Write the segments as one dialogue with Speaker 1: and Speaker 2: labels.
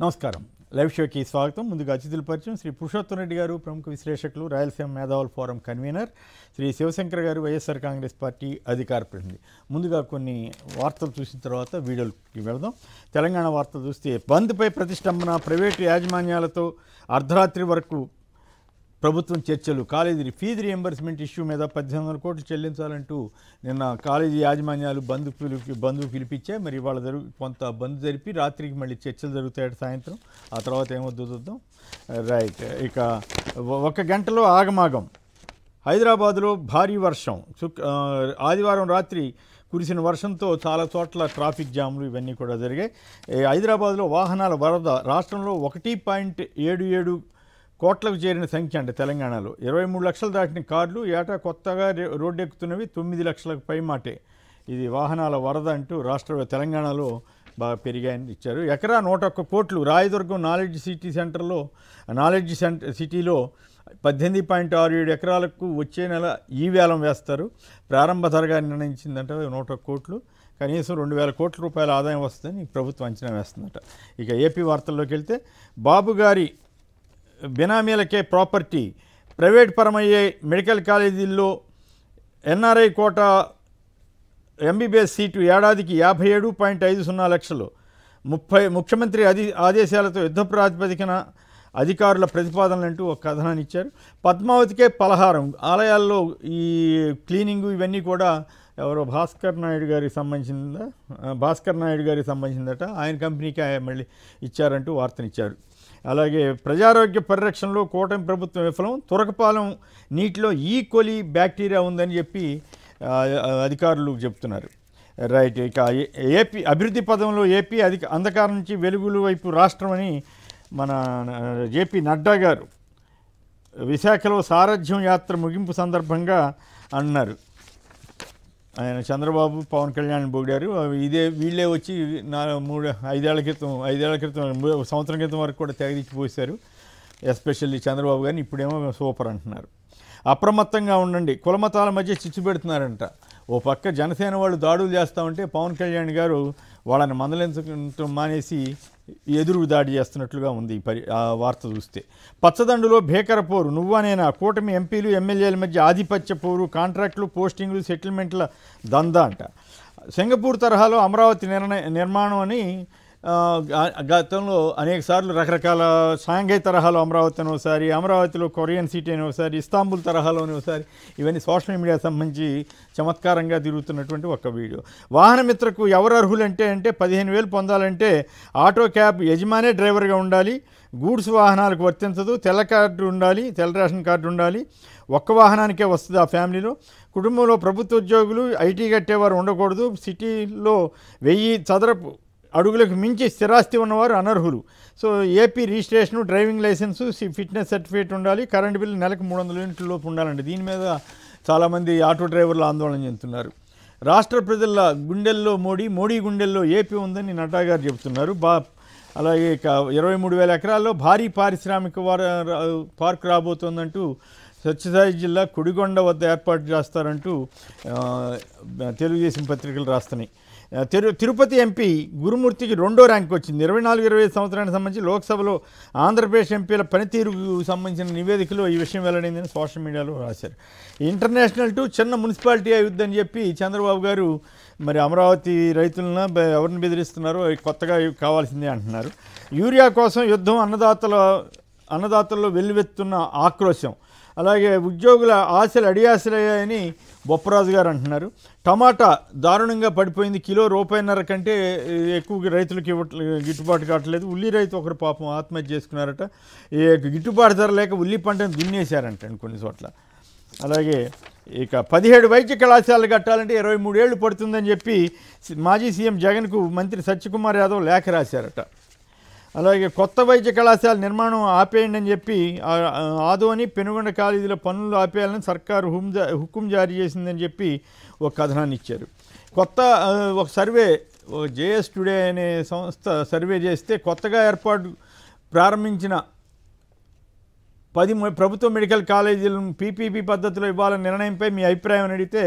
Speaker 1: నమస్కారం. లైవ్ షోకి స్వాగతం. ముందుగా అతిథుల పరిచయం. శ్రీ పురుషోత్తమ్ రెడ్డి గారు, ప్రముఖ విశ్లేషకులు, రాయలసీమ మేధావుల ఫోరం కన్వీనర్. శ్రీ శివశంకర్ గారు, వైఎస్ఆర్ కాంగ్రెస్ పార్టీ అధికార ప్రతినిధి. ముందుగా కొన్ని వార్తలు చూసిన తర్వాత వీడియోకి వెళదాం. తెలంగాణ వార్తలు చూస్తే బంద్పై ప్రతిష్టంభన, ప్రైవేటు యాజమాన్యాలతో అర్ధరాత్రి వరకు ప్రభుత్వం చర్చలు. కాలేజీ ఫీజు రియంబర్స్మెంట్ ఇష్యూ మీద 1800 కోట్లు చెల్లించాలంటూ నిన్న కాలేజీ యాజమాన్యాలు బంధు పిలిపించాయి. మరి ఇవాళ కొంత బంద్ జరిపి రాత్రికి మళ్ళీ చర్చలు జరుగుతాయట సాయంత్రం. ఆ తర్వాత ఏమొద్దు చూద్దాం. రైట్. ఇక 1 గంటలో ఆగమాగం. హైదరాబాదులో భారీ వర్షం. ఆదివారం రాత్రి కురిసిన వర్షంతో చాలా చోట్ల ట్రాఫిక్ జాములు ఇవన్నీ కూడా జరిగాయి. హైదరాబాద్లో వాహనాల వరద. రాష్ట్రంలో 1.77 కోట్లకు చేరిన సంఖ్య అంటే తెలంగాణలో 23 లక్షలు దాటిన కార్లు. ఏటా కొత్తగా రోడ్డెక్కుతున్నవి 9 లక్షలకు పైమాటే. ఇది వాహనాల వరద అంటూ తెలంగాణలో బాగా పెరిగాయని ఇచ్చారు. ఎకరా 101 కోట్లు. రాయదుర్గం నాలెడ్జ్ సిటీలో 18.67 ఎకరాలకు వచ్చే నెల ఈ వేలం వేస్తారు. ప్రారంభ ధరగా నిర్ణయించిందంట 101 కోట్లు. కనీసం 2000 కోట్ల రూపాయల ఆదాయం వస్తుందని ప్రభుత్వం అంచనా వేస్తుందట. ఇక ఏపీ వార్తల్లోకి వెళ్తే బాబు గారి బినామీలకే ప్రాపర్టీ. ప్రైవేట్ పరమయ్యే మెడికల్ కాలేజీల్లో ఎన్ఆర్ఐ కోటా ఎంబీబీఎస్ సీటు ఏడాదికి 57.50 లక్షలు. ముఖ్యమంత్రి ఆదేశాలతో యుద్ధ ప్రాతిపదికన అధికారుల ప్రతిపాదనలంటూ ఒక కథనాన్ని ఇచ్చారు. పద్మావతికే పలహారం. ఆలయాల్లో ఈ క్లీనింగు ఇవన్నీ కూడా ఎవరో భాస్కర్ నాయుడు గారికి సంబంధించిందట. ఆయన కంపెనీకి మళ్ళీ ఇచ్చారంటూ వార్తనిచ్చారు. అలాగే ప్రజారోగ్య పరిరక్షణలో కూటమి ప్రభుత్వం విఫలం. తురకపాలెం నీటిలో ఈకోలి బ్యాక్టీరియా ఉందని చెప్పి అధికారులు చెప్తున్నారు. రైట్. ఇక ఏపీ అభివృద్ధి పదంలో ఏపీ అంధకారం నుంచి వెలుగుల వైపు రాష్ట్రం అని మన జేపీ నడ్డా గారు విశాఖలో సారథ్యం యాత్ర ముగింపు సందర్భంగా అన్నారు. ఆయన చంద్రబాబు, పవన్ కళ్యాణ్ పొగిడారు. వీళ్ళే వచ్చి 5 సంవత్సరం క్రితం వరకు కూడా తెగదిచ్చిపోసారు. ఎస్పెషల్లీ చంద్రబాబు గారిని. ఇప్పుడేమో సూపర్ అంటున్నారు. అప్రమత్తంగా ఉండండి. కులమతాల మధ్య చిచ్చు పెడుతున్నారంట. ఓ పక్క జనసేన వాళ్ళు దాడులు చేస్తామంటే పవన్ కళ్యాణ్ గారు వాళ్ళని మందలించడం మానేసి ఎదురు దాడి చేస్తున్నట్లుగా ఉంది ఆ వార్త చూస్తే. పచ్చదండులో భీకర పోరు. నువ్వనేనా? కూటమి ఎంపీలు ఎమ్మెల్యేల మధ్య ఆధిపత్య పోరు. కాంట్రాక్టులు, పోస్టింగ్లు, సెటిల్మెంట్ల దందా అంట. సింగపూర్ తరహాలో అమరావతి నిర్మాణం అని గతంలో అనేకసార్లు రకరకాల షాంఘై తరహాలో అమరావతి అని ఒకసారి, అమరావతిలో కొరియన్ సిటీ అని ఒకసారి, ఇస్తాంబుల్ తరహాలోని ఒకసారి, ఇవన్నీ సోషల్ మీడియా సంబంధించి చమత్కారంగా తిరుగుతున్నటువంటి ఒక వీడియో. వాహనమిత్రకు ఎవరు అర్హులంటే 15,000 పొందాలంటే ఆటో క్యాబ్ యజమానే డ్రైవర్గా ఉండాలి. గూడ్స్ వాహనాలకు వర్తించదు. తెల్ల రేషన్ కార్డు ఉండాలి. ఒక్క వాహనానికే వస్తుంది ఆ ఫ్యామిలీలో. కుటుంబంలో ప్రభుత్వ ఉద్యోగులు, ఐటీ కట్టేవారు ఉండకూడదు. సిటీలో 1000 చదరపు అడుగులకు మించి స్థిరాస్తి ఉన్నవారు అనర్హులు. So AP registration, driving licence, fitness certificate ఉండాలి. కరెంటు బిల్లు నెలకు 300 యూనిట్ల లోపు ఉండాలండి. దీని మీద చాలామంది ఆటో డ్రైవర్లు ఆందోళన చెందుతున్నారు. రాష్ట్ర ప్రజల గుండెల్లో మోడీ గుండెల్లో ఏపీ ఉందని నడ్డా గారు చెబుతున్నారు. అలాగే ఇక 23,000 ఎకరాల్లో భారీ పారిశ్రామిక పార్క్ రాబోతోందంటూ సత్యసాయి జిల్లా కుడిగొండ వద్ద ఏర్పాటు చేస్తారంటూ తెలుగుదేశం పత్రికలు రాస్తున్నాయి. తిరుపతి ఎంపీ గురుమూర్తికి 2వ ర్యాంక్ వచ్చింది. 24-25 సంవత్సరానికి సంబంధించి లోక్సభలో ఆంధ్రప్రదేశ్ ఎంపీల పనితీరుకు సంబంధించిన నివేదికలో ఈ విషయం వెల్లడైందని సోషల్ మీడియాలో రాశారు. ఇంటర్నేషనల్ టు చిన్న మున్సిపాలిటీ అయ్యుద్దని చెప్పి చంద్రబాబు గారు మరి అమరావతి రైతులను ఎవరిని బెదిరిస్తున్నారో కొత్తగా కావాల్సిందే అంటున్నారు. యూరియా కోసం యుద్ధం. అన్నదాతల్లో వెల్లువెత్తున్న ఆక్రోశం. అలాగే ఉద్యోగుల ఆశలు అడియాశలయ్యాయని బొప్పరాజు గారు అంటున్నారు. టమాటా దారుణంగా పడిపోయింది. కిలో ₹1.50 కంటే ఎక్కువ రైతులకి గిట్టుబాటు కావట్లేదు. ఉల్లి రైతు ఒకరు పాపం ఆత్మహత్య చేసుకున్నారట. గిట్టుబాటు ధర లేక ఉల్లి పంటను దున్నేశారంట కొన్ని చోట్ల. అలాగే ఇక 17 వైద్య కళాశాలలు కట్టాలంటే 23 ఏళ్ళు పడుతుందని చెప్పి మాజీ సీఎం జగన్కు మంత్రి సత్యకుమార్ యాదవ్ లేఖ రాశారట. అలాగే కొత్త వైద్య కళాశాల నిర్మాణం ఆపేయండి అని చెప్పి ఆదోని, పెనుగొండ కాలేజీల పనులు ఆపేయాలని సర్కారు హుకుం జారీ చేసిందని చెప్పి ఒక కథనాన్ని ఇచ్చారు. ఒక సర్వే జేఎస్ టుడే అనే సంస్థ సర్వే చేస్తే కొత్తగా ప్రారంభించిన 10 ప్రభుత్వ మెడికల్ కాలేజీలను పీపీపీ పద్ధతిలో ఇవ్వాలనే నిర్ణయంపై మీ అభిప్రాయం అని అడిగితే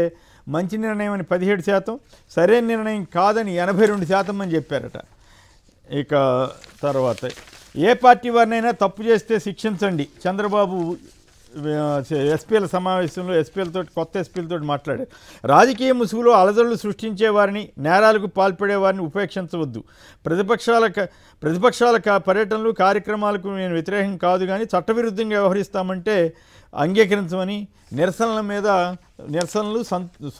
Speaker 1: మంచి నిర్ణయం అని 17%, సరైన నిర్ణయం కాదని 82% అని చెప్పారట. ఇక తర్వాత ఏ పార్టీ వారినైనా తప్పు చేస్తే శిక్షించండి. చంద్రబాబు ఎస్పీల సమావేశంలో కొత్త ఎస్పీలతో మాట్లాడారు. రాజకీయ ముసుగులో అలజడులు సృష్టించే వారిని, నేరాలకు పాల్పడే వారిని ఉపేక్షించవద్దు. ప్రతిపక్షాల పర్యటనలు, కార్యక్రమాలకు నేను వ్యతిరేకం కాదు, కానీ చట్టవిరుద్ధంగా వ్యవహరిస్తామంటే అంగీకరించమని నిరసనలు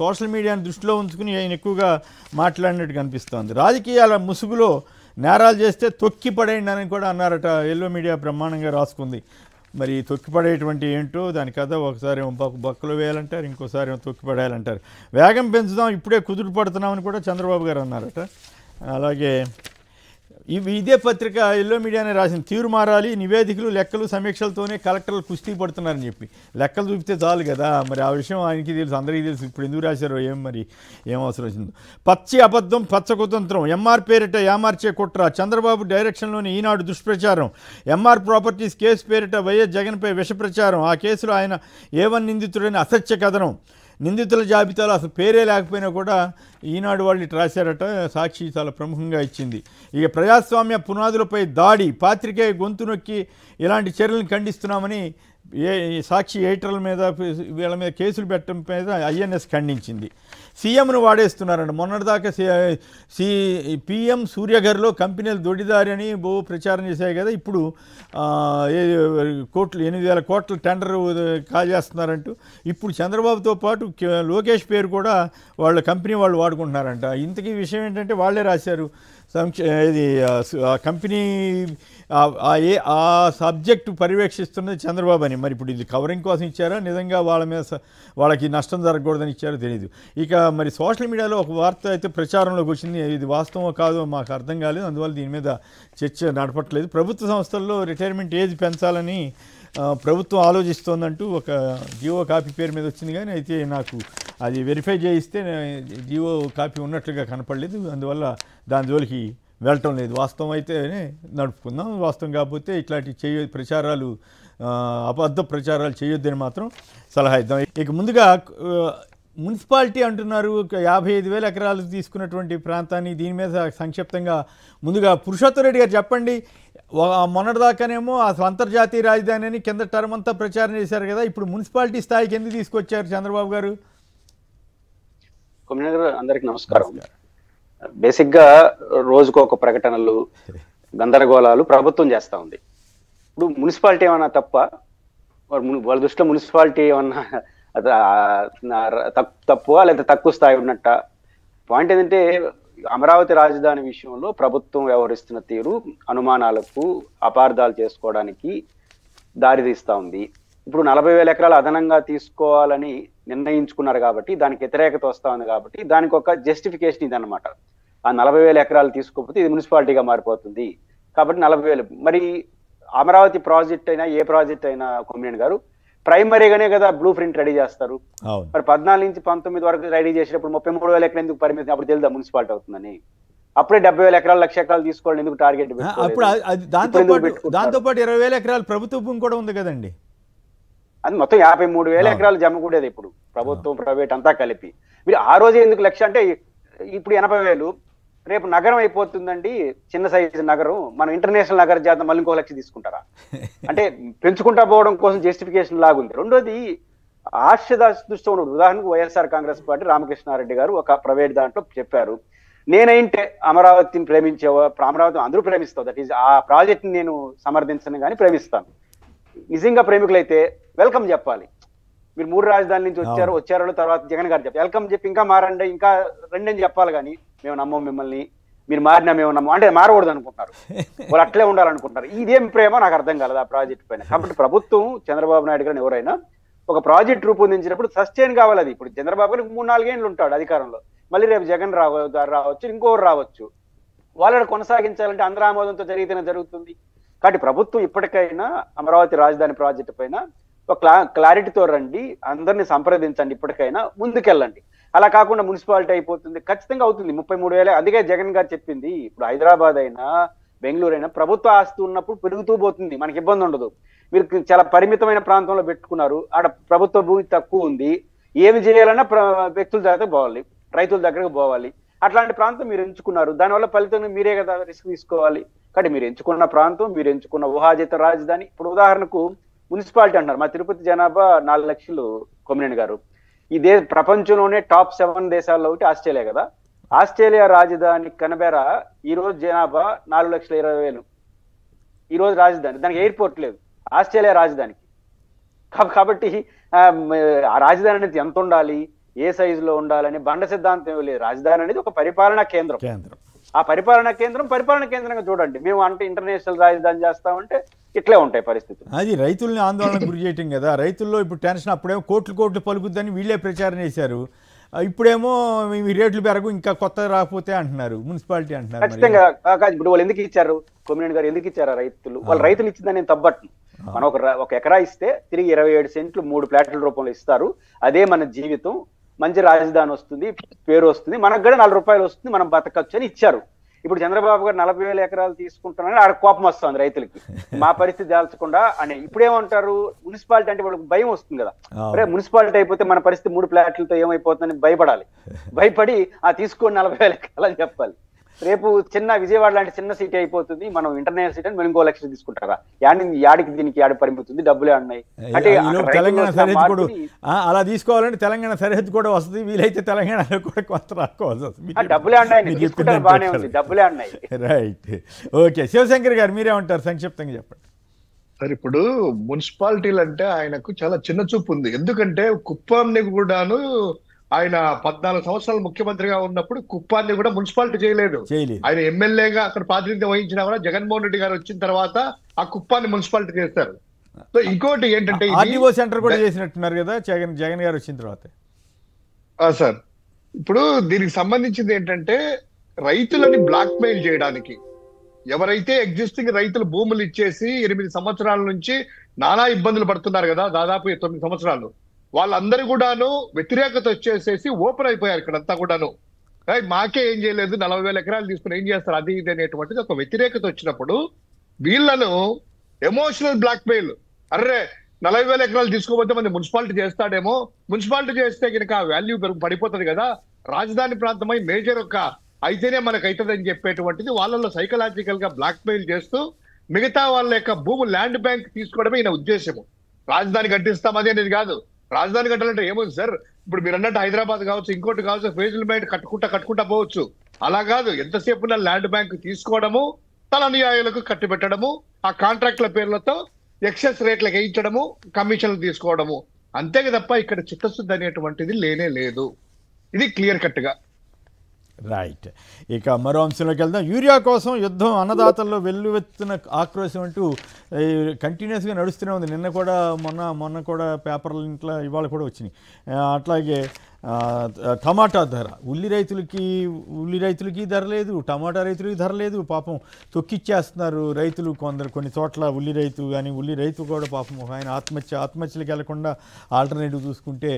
Speaker 1: సోషల్ మీడియాను దృష్టిలో ఉంచుకుని ఆయన ఎక్కువగా మాట్లాడినట్టు కనిపిస్తోంది. రాజకీయాల ముసుగులో నేరాలు చేస్తే తొక్కి పడేయండి అని కూడా అన్నారట. ఎల్లో మీడియా బ్రహ్మాండంగా రాసుకుంది. మరి తొక్కిపడేటువంటి ఏంటో దాని కథ. ఒకసారి బక్కలు వేయాలంటారు, ఇంకోసారి తొక్కి పడేయాలంటారు. వేగం పెంచుదాం, ఇప్పుడే కుదురు పడుతున్నామని కూడా చంద్రబాబు గారు అన్నారట. అలాగే ఇదే పత్రిక ఎల్లో మీడియానే రాసింది. తీరు మారాలి, నివేదికలు, లెక్కలు, సమీక్షలతోనే కలెక్టర్లు కుస్తీ పడుతున్నారని చెప్పి. లెక్కలు చూపితే చాలు కదా, మరి ఆ విషయం ఆయనకి తెలుసు, అందరికీ తెలుసు. ఇప్పుడు ఎందుకు రాశారో ఏం అవసరం వచ్చిందో. పచ్చి అబద్ధం, పచ్చ కుతంత్రం, ఎంఆర్ పేరిట యామార్చే కుట్ర, చంద్రబాబు డైరెక్షన్లోని ఈనాడు దుష్ప్రచారం, ఎంఆర్ ప్రాపర్టీస్ కేసు పేరిట వైఎస్ జగన్పై విష ప్రచారం, ఆ కేసులో ఆయన ఏవన్ నిందితుడని అసత్య కథనం, నిందితుల జాబితాలో అసలు పేరే లేకపోయినా కూడా ఈనాడు వాళ్ళు ఇటు రాశారట. సాక్షి చాలా ప్రముఖంగా ఇచ్చింది. ఇక ప్రజాస్వామ్య పునాదులపై దాడి, పాత్రికేయ గొంతు నొక్కి ఇలాంటి చర్యలను ఖండిస్తున్నామని సాక్షి ఎడిటర్ల మీద, వీళ్ళ మీద కేసులు పెట్టడం మీద ఐఎన్ఎస్ ఖండించింది. సీఎంను వాడేస్తున్నారండి. మొన్నటిదాకా పిఎం సూర్యఘర్లో కంపెనీలు దొడ్డిదారి అని ప్రచారం చేశాయి కదా. ఇప్పుడు 8,000 కోట్ల టెండర్ కాజేస్తున్నారంటూ ఇప్పుడు చంద్రబాబుతో పాటు లోకేష్ పేరు కూడా వాళ్ళ కంపెనీ వాళ్ళు వాడుకుంటున్నారంట. ఇంతకీ విషయం ఏంటంటే వాళ్ళే రాశారు. ఇది కంపెనీ ఆ సబ్జెక్టు పర్యవేక్షిస్తున్నది చంద్రబాబు అని. మరి ఇప్పుడు ఇది కవరింగ్ కోసం ఇచ్చారా, నిజంగా వాళ్ళకి నష్టం జరగకూడదని ఇచ్చారో తెలియదు. ఇక మరి సోషల్ మీడియాలో ఒక వార్త అయితే ప్రచారంలోకి వచ్చింది. ఇది వాస్తవం కాదో మాకు అర్థం కాలేదు, అందువల్ల దీని మీద చర్చ నడపట్లేదు. ప్రభుత్వ సంస్థల్లో రిటైర్మెంట్ ఏజ్ పెంచాలని ప్రభుత్వం ఆలోచిస్తోందంటూ ఒక జియో కాపీ పేరు మీద వచ్చింది, కానీ అయితే నాకు అది వెరిఫై చేయిస్తే జియో కాపీ ఉన్నట్లుగా కనపడలేదు. అందువల్ల దాని జోలికి వెళ్ళటం లేదు. వాస్తవం అయితేనే నడుపుకుందాం, వాస్తవం కాకపోతే ఇట్లాంటి ప్రచారాలు, అబద్ధ ప్రచారాలు చేయొద్దని మాత్రం సలహా ఇద్దాం. ఇక ముందుగా మున్సిపాలిటీ అంటున్నారు, 55,000 ఎకరాలు తీసుకున్నటువంటి ప్రాంతాన్ని. దీని మీద సంక్షిప్తంగా ముందుగా పురుషోత్తం రెడ్డి గారు చెప్పండి. మొన్నటిదాకానేమో అసలు అంతర్జాతీయ రాజధాని అని కింద టర్మ్ అంతా ప్రచారం చేశారు కదా, ఇప్పుడు మున్సిపాలిటీ స్థాయికి ఎందుకు తీసుకొచ్చారు చంద్రబాబు గారు?
Speaker 2: అందరికి నమస్కారం. బేసిక్ గా రోజుకు ఒక ప్రకటనలు, గందరగోళాలు ప్రభుత్వం చేస్తా ఉంది. ఇప్పుడు మున్సిపాలిటీ ఏమన్నా తప్ప, వాళ్ళ దృష్టిలో మున్సిపాలిటీ ఏమన్నా తక్కువ లేదా తక్కువ స్థాయి ఉన్నట్ట? పాయింట్ ఏంటంటే అమరావతి రాజధాని విషయంలో ప్రభుత్వం వ్యవహరిస్తున్న తీరు అనుమానాలకు, అపార్థాలు చేసుకోవడానికి దారితీస్తా ఉంది. ఇప్పుడు 40,000 ఎకరాలు అదనంగా తీసుకోవాలని నిర్ణయించుకున్నారు కాబట్టి, దానికి వ్యతిరేకత వస్తా ఉంది కాబట్టి, దానికి ఒక జస్టిఫికేషన్ ఇది అనమాట. ఆ 40,000 ఎకరాలు తీసుకోకపోతే ఇది మున్సిపాలిటీగా మారిపోతుంది కాబట్టి 40,000. మరి అమరావతి ప్రాజెక్ట్ అయినా ఏ ప్రాజెక్ట్ అయినా కొమ్మినేని గారు ప్రైమరీగానే కదా బ్లూ ప్రింట్ రెడీ చేస్తారు. మరి 14 నుంచి 19 వరకు రెడీ చేసినప్పుడు 33,000 ఎకరాలు ఎందుకు పరిమితి? అప్పుడు తెలుదా మున్సిపాలిటీ అవుతుందని? అప్పుడే 70,000 ఎకరాలు, 1,00,000 ఎకరాలు తీసుకోవాలి ఎందుకు టార్గెట్?
Speaker 1: దాంతో పాటు 20,000 ఎకరాలు ప్రభుత్వ భూమి కూడా ఉంది కదండి.
Speaker 2: అది మొత్తం 53,000 ఎకరాలు జమ్మకూడేది ఇప్పుడు ప్రభుత్వం, ప్రైవేట్ అంతా కలిపి. మీరు ఆ రోజే ఎందుకు లక్ష్యం అంటే ఇప్పుడు 80,000, రేపు నగరం అయిపోతుందండి, చిన్న సైజు నగరం, మనం ఇంటర్నేషనల్ నగరం చేద్దాం, మళ్ళీ ఇంకో 1,00,000 తీసుకుంటారా? అంటే పెంచుకుంటా పోవడం కోసం జస్టిఫికేషన్ లాగుంది. రెండోది ఆశ దృష్టి ఉండదు. ఉదాహరణకు వైఎస్ఆర్ కాంగ్రెస్ పార్టీ రామకృష్ణారెడ్డి గారు ఒక ప్రైవేట్ దాంట్లో చెప్పారు, నేనైతే అమరావతిని అమరావతిని అందరూ ప్రేమిస్తావు, దట్ ఈజ్ ఆ ప్రాజెక్ట్ ని నేను సమర్థించను కానీ ప్రేమిస్తాను. నిజంగా ప్రేమికులైతే వెల్కమ్ చెప్పాలి. మీరు 3 రాజధానుల నుంచి వచ్చారో తర్వాత జగన్ గారు చెప్పారు వెల్కమ్ చెప్పి ఇంకా మారండి, ఇంకా రండి అని చెప్పాలి. కానీ మేము నమ్మం మిమ్మల్ని, మీరు మారినా మేము నమ్మం అంటే మారకూడదు అనుకుంటున్నారు వాళ్ళు, అట్లే ఉండాలనుకుంటారు. ఇదేం ప్రేమ నాకు అర్థం కాలేదు ఆ ప్రాజెక్ట్ పైన. కాబట్టి ప్రభుత్వం, చంద్రబాబు నాయుడు గారిని ఎవరైనా ఒక ప్రాజెక్ట్ రూపొందించినప్పుడు సస్టైన్ కావాలి. అది ఇప్పుడు చంద్రబాబు గారికి 3-4 ఏళ్ళు ఉంటాడు అధికారంలో, మళ్ళీ రేపు జగన్ గారు రావచ్చు, ఇంకోరు రావచ్చు, వాళ్ళని కొనసాగించాలంటే అందరూ ఆమోదంతో జరిగితేనే జరుగుతుంది. కాబట్టి ప్రభుత్వం ఇప్పటికైనా అమరావతి రాజధాని ప్రాజెక్టు పైన ఒక క్లారిటీతో రండి, అందరినీ సంప్రదించండి, ఇప్పటికైనా ముందుకెళ్ళండి. అలా కాకుండా మున్సిపాలిటీ అయిపోతుంది, ఖచ్చితంగా అవుతుంది 33,000. అందుకే జగన్ గారు చెప్పింది, ఇప్పుడు హైదరాబాద్ అయినా బెంగళూరు అయినా ప్రభుత్వ ఆస్తి ఉన్నప్పుడు పెరుగుతూ పోతుంది, మనకి ఇబ్బంది ఉండదు. మీరు చాలా పరిమితమైన ప్రాంతంలో పెట్టుకున్నారు, ఆడ ప్రభుత్వ భూమి తక్కువ ఉంది, ఏమి చేయాలన్నా వ్యక్తుల దగ్గరకు పోవాలి, రైతుల దగ్గరకు పోవాలి. అట్లాంటి ప్రాంతం మీరు ఎంచుకున్నారు, దానివల్ల ఫలితం మీరే కదా రిస్క్ తీసుకోవాలి. కాబట్టి మీరు ఎంచుకున్న ప్రాంతం, మీరు ఎంచుకున్న ఊహాజీత రాజధాని. ఇప్పుడు ఉదాహరణకు మున్సిపాలిటీ అంటున్నారు. మా తిరుపతి జనాభా 4 లక్షలు కొమ్మినేని గారు. ఇదే ప్రపంచంలోనే టాప్ 7 దేశాల్లో ఒకటి ఆస్ట్రేలియా కదా. ఆస్ట్రేలియా రాజధాని కనబెరా ఈ రోజు జనాభా 4,20,000. ఈ రోజు రాజధాని, దానికి ఎయిర్పోర్ట్ లేదు, ఆస్ట్రేలియా రాజధానికి. కాబట్టి ఆ రాజధాని అనేది ఎంత ఉండాలి, ఏ సైజులో ఉండాలని బండ సిద్ధాంతం ఏమీ లేదు. రాజధాని అనేది ఒక పరిపాలనా కేంద్రం. ఆ పరిపాలనా కేంద్రంగా చూడండి. మేము అంటే ఇంటర్నేషనల్ రాజధాని చేస్తామంటే ఇట్లే ఉంటాయి పరిస్థితులు.
Speaker 1: అది రైతుల్ని ఆందోళనకు గురి చేయటం కదా. రైతుల్లో ఇప్పుడు టెన్షన్. అప్పుడేమో కోట్లు పలుకుద్దని వీళ్ళే ప్రచారం చేశారు. ఇప్పుడేమో మీ రేట్లు పెరగు, ఇంకా కొత్తగా రాకపోతే అంటున్నారు, మున్సిపాలిటీ అంటున్నారు.
Speaker 2: ఖచ్చితంగా ఇప్పుడు వాళ్ళు ఎందుకు ఇచ్చారు, కొమ్మినేని గారు ఎందుకు ఇచ్చారు రైతులు? వాళ్ళు రైతులు ఇచ్చిందని నేను తప్పట్ను. మనం ఒక ఎకరా ఇస్తే తిరిగి 27 సెంట్లు 3 ప్లాట్ల రూపంలో ఇస్తారు. అదే మన జీవితం. మంచి రాజధాని వస్తుంది, పేరు వస్తుంది, మనకు కూడా 4 రూపాయలు వస్తుంది, మనం బతకచ్చు అని ఇచ్చారు. ఇప్పుడు చంద్రబాబు గారు 40,000 ఎకరాలు తీసుకుంటున్నారని ఆడ కోపం వస్తుంది రైతులకి. మా పరిస్థితి దాల్చకుండా అని. ఇప్పుడేమంటారు, మున్సిపాలిటీ అంటే వాళ్ళకి భయం వస్తుంది కదా. అరే మున్సిపాలిటీ అయిపోతే మన పరిస్థితి 3 ప్లాట్లతో ఏమైపోతుందని భయపడాలి. భయపడి తీసుకోండి 40,000 ఎకరాలు అని చెప్పాలి. రేపు చిన్న విజయవాడ లాంటి చిన్న సిటీ అయిపోతుంది, మనం ఇంటర్నేషనల్ సిటీ అని మనం ఇంకో లక్షలు తీసుకుంటారా? యాడికి దీనికి పరిమితుంది, డబ్బులే అన్నాయి అంటే
Speaker 1: తెలంగాణ సరిహద్దు కూడా అలా తీసుకోవాలంటే తెలంగాణ సరిహద్దు కూడా వస్తుంది. వీలైతే తెలంగాణలో కూడా కొత్త రాసుకోవాల్సి వస్తుంది.
Speaker 2: డబ్బులే అన్నాయి, తీసుకుంటారు, బాగానే ఉంది, డబ్బులే అన్నాయి.
Speaker 1: Right, okay. శివశంకర్ గారు మీరేమంటారు, సంక్షిప్తంగా చెప్పండి.
Speaker 3: సార్, ఇప్పుడు మున్సిపాలిటీలు అంటే ఆయనకు చాలా చిన్న చూపు ఉంది. ఎందుకంటే కుప్పాన్ని కూడాను ఆయన 14 సంవత్సరాలు ముఖ్యమంత్రిగా ఉన్నప్పుడు కుప్పాన్ని కూడా మున్సిపాలిటీ చేయలేదు. ఆయన ఎమ్మెల్యేగా అక్కడ ప్రాతినిధ్యం వహించినా కూడా జగన్మోహన్ రెడ్డి గారు వచ్చిన తర్వాత ఆ కుప్పాన్ని మున్సిపాలిటీ చేస్తారు. సో ఇంకోటి ఏంటంటే
Speaker 1: ఆర్డీఓ సెంటర్ కూడా చేసినట్టున్నారు కదా జగన్ గారు వచ్చిన తర్వాత.
Speaker 3: సార్, ఇప్పుడు దీనికి సంబంధించింది ఏంటంటే రైతులని బ్లాక్ మెయిల్ చేయడానికి, ఎవరైతే ఎగ్జిస్టింగ్ రైతులు భూములు ఇచ్చేసి 8 సంవత్సరాల నుంచి నానా ఇబ్బందులు పడుతున్నారు కదా, దాదాపు 9 సంవత్సరాలు, వాళ్ళందరూ కూడాను వ్యతిరేకత వచ్చేసేసి ఓపెన్ అయిపోయారు ఇక్కడంతా కూడాను. మాకే ఏం చేయలేదు, 40,000 ఎకరాలు తీసుకుని ఏం చేస్తారు, అది ఇది అనేటువంటిది ఒక వ్యతిరేకత వచ్చినప్పుడు వీళ్ళను ఎమోషనల్ బ్లాక్ మెయిల్, అర్రే 40,000 ఎకరాలు తీసుకోకపోతే మన మున్సిపాలిటీ చేస్తాడేమో, మున్సిపాలిటీ చేస్తే కనుక ఆ వాల్యూ పడిపోతుంది కదా, రాజధాని ప్రాంతమై మేజర్ అయితేనే మనకు అవుతుంది అని చెప్పేటువంటిది వాళ్ళలో సైకలాజికల్ గా బ్లాక్ మెయిల్ చేస్తూ మిగతా వాళ్ళ యొక్క భూము ల్యాండ్ బ్యాంక్ తీసుకోవడమే ఈయన ఉద్దేశము. రాజధాని కట్టిస్తామది అనేది కాదు. రాజధాని కట్టాలంటే ఏముంది సార్, ఇప్పుడు మీరు అన్నట్టు హైదరాబాద్ కావచ్చు, ఇంకోటి కావచ్చు, ఫేజుల మీద కట్టుకుంటా పోవచ్చు. అలా కాదు, ఎంతసేపు ఉన్న ల్యాండ్ బ్యాంక్ తీసుకోవడము, తన అనుయాయులకు కట్టిపెట్టడము, ఆ కాంట్రాక్ట్ల పేర్లతో ఎక్సెస్ రేట్లకు వేయించడము, కమిషన్లు తీసుకోవడము, అంతే తప్ప ఇక్కడ చిత్తశుద్ధి అనేటువంటిది లేనే లేదు. ఇది క్లియర్ కట్ గా.
Speaker 1: రైట్, ఇక మరో అంశంలోకి వెళ్దాం. యూరియా కోసం యుద్ధం, అన్నదాతల్లో వెల్లువెత్తున ఆక్రోశం అంటూ కంటిన్యూస్గా నడుస్తూనే ఉంది. మొన్న కూడా పేపర్ల ఇంట్లో ఇవాళ కూడా వచ్చినాయి. అట్లాగే టమాటా ధర, ఉల్లి రైతులకి ధర లేదు, టమాటా రైతులకి ధర లేదు. పాపం తొక్కిచ్చేస్తున్నారు రైతులు కొందరు. కొన్ని చోట్ల ఉల్లి రైతు కూడా పాపం ఆయన ఆత్మహత్యలకు వెళ్లకుండా ఆల్టర్నేటివ్ చూసుకుంటే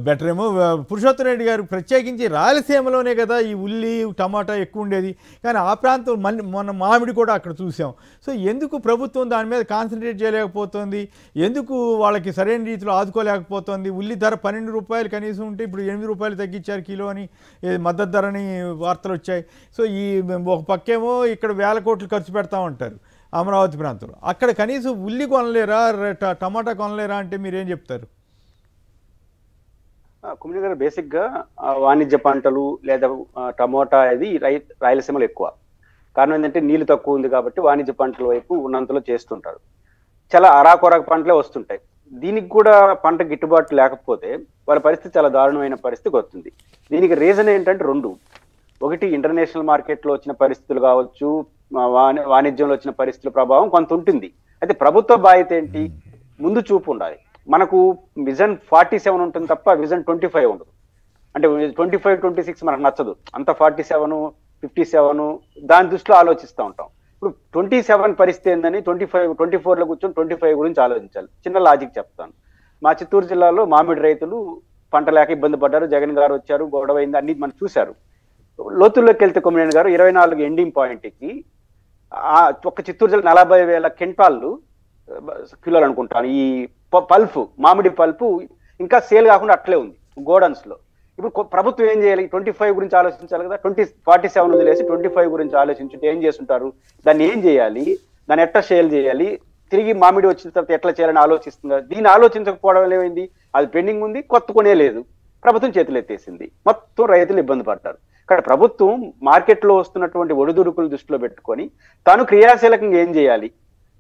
Speaker 1: బెటర్ ఏమో. పురుషోత్తమ రెడ్డి గారు ప్రత్యేకించి రాయలసీమలోనే కదా ఈ ఉల్లి టమాటా ఎక్కువ ఉండేది, కానీ ఆ ప్రాంతం మొన్న మామిడి కూడా అక్కడ చూసాం. సో ఎందుకు ప్రభుత్వం దాని మీద కాన్సన్ట్రేట్ చేయలేకపోతుంది, ఎందుకు వాళ్ళకి సరైన రీతిలో ఆదుకోలేకపోతుంది? ఉల్లి ధర 12 రూపాయలు కనీసం ఉంటే ఇప్పుడు 8 రూపాయలు తగ్గించారు కిలో అని మద్దతు ధరని వార్తలు వచ్చాయి. సో ఈ ఒక పక్కేమో ఇక్కడ 1000 కోట్లు ఖర్చు పెడతా ఉంటారు అమరావతి ప్రాంతంలో, అక్కడ కనీసం ఉల్లి కొనలేరా, టమాటా కొనలేరా అంటే మీరేం చెప్తారు?
Speaker 2: కొమ్మినేని గారు, బేసిక్ గా వాణిజ్య పంటలు లేదా టమోటా అది రాయలసీమలో ఎక్కువ. కారణం ఏంటంటే నీళ్లు తక్కువ ఉంది కాబట్టి వాణిజ్య పంటల వైపు ఉన్నంతలో చేస్తుంటారు. చాలా అరాకొరాకు పంటలే వస్తుంటాయి. దీనికి కూడా పంట గిట్టుబాటు లేకపోతే వాళ్ళ పరిస్థితి చాలా దారుణమైన పరిస్థితికి వస్తుంది. దీనికి రీజన్ ఏంటంటే 2. ఒకటి, ఇంటర్నేషనల్ మార్కెట్లో వచ్చిన పరిస్థితులు కావచ్చు, వాణిజ్యంలో వచ్చిన పరిస్థితుల ప్రభావం కొంత ఉంటుంది. అయితే ప్రభుత్వ బాధ్యత ఏంటి, ముందు చూపు ఉండాలి. మనకు విజన్ 47 ఉంటుంది తప్ప విజన్ 25 ఉండదు. అంటే 25, 26 మనకు నచ్చదు. అంత 47, 57 దాని దృష్టిలో ఆలోచిస్తూ ఉంటాం. ఇప్పుడు 27 పరిస్థితి ఏందని 24లో కూర్చొని 25 గురించి ఆలోచించాలి. చిన్న లాజిక్ చెప్తాను. మా చిత్తూరు జిల్లాలో మామిడి రైతులు పంట లేక ఇబ్బంది పడ్డారు. జగన్ గారు వచ్చారు, గొడవైంది, అన్ని మనం చూశారు. లోతుల్లోకి వెళ్తే కొమ్మినేని గారు 24 ఎండింగ్ పాయింట్కి ఒక్క చిత్తూరు జిల్లా 40,000 క్వింటాళ్ళు కిలోలు అనుకుంటాను ఈ పల్పు, మామిడి పల్పు ఇంకా సేల్ కాకుండా అట్లే ఉంది గోడౌన్స్ లో. ఇప్పుడు ప్రభుత్వం ఏం చేయాలి? 25 గురించి ఆలోచించాలి కదా. 47 వదిలేసి 25 గురించి ఆలోచించుంటే ఏం చేస్తుంటారు? దాన్ని ఏం చేయాలి, దాన్ని ఎట్లా సేల్ చేయాలి, తిరిగి మామిడి వచ్చిన తర్వాత ఎట్లా చేయాలని ఆలోచిస్తున్నారు. దీన్ని ఆలోచించకపోవడం ఏమైంది? అది పెండింగ్ ఉంది, కొత్త కొనే లేదు, ప్రభుత్వం చేతులు ఎత్తేసింది, మొత్తం రైతులు ఇబ్బంది పడతారు. ఇక్కడ ప్రభుత్వం మార్కెట్లో వస్తున్నటువంటి ఒడిదుడుకులు దృష్టిలో పెట్టుకొని తాను క్రియాశీలకంగా ఏం చేయాలి,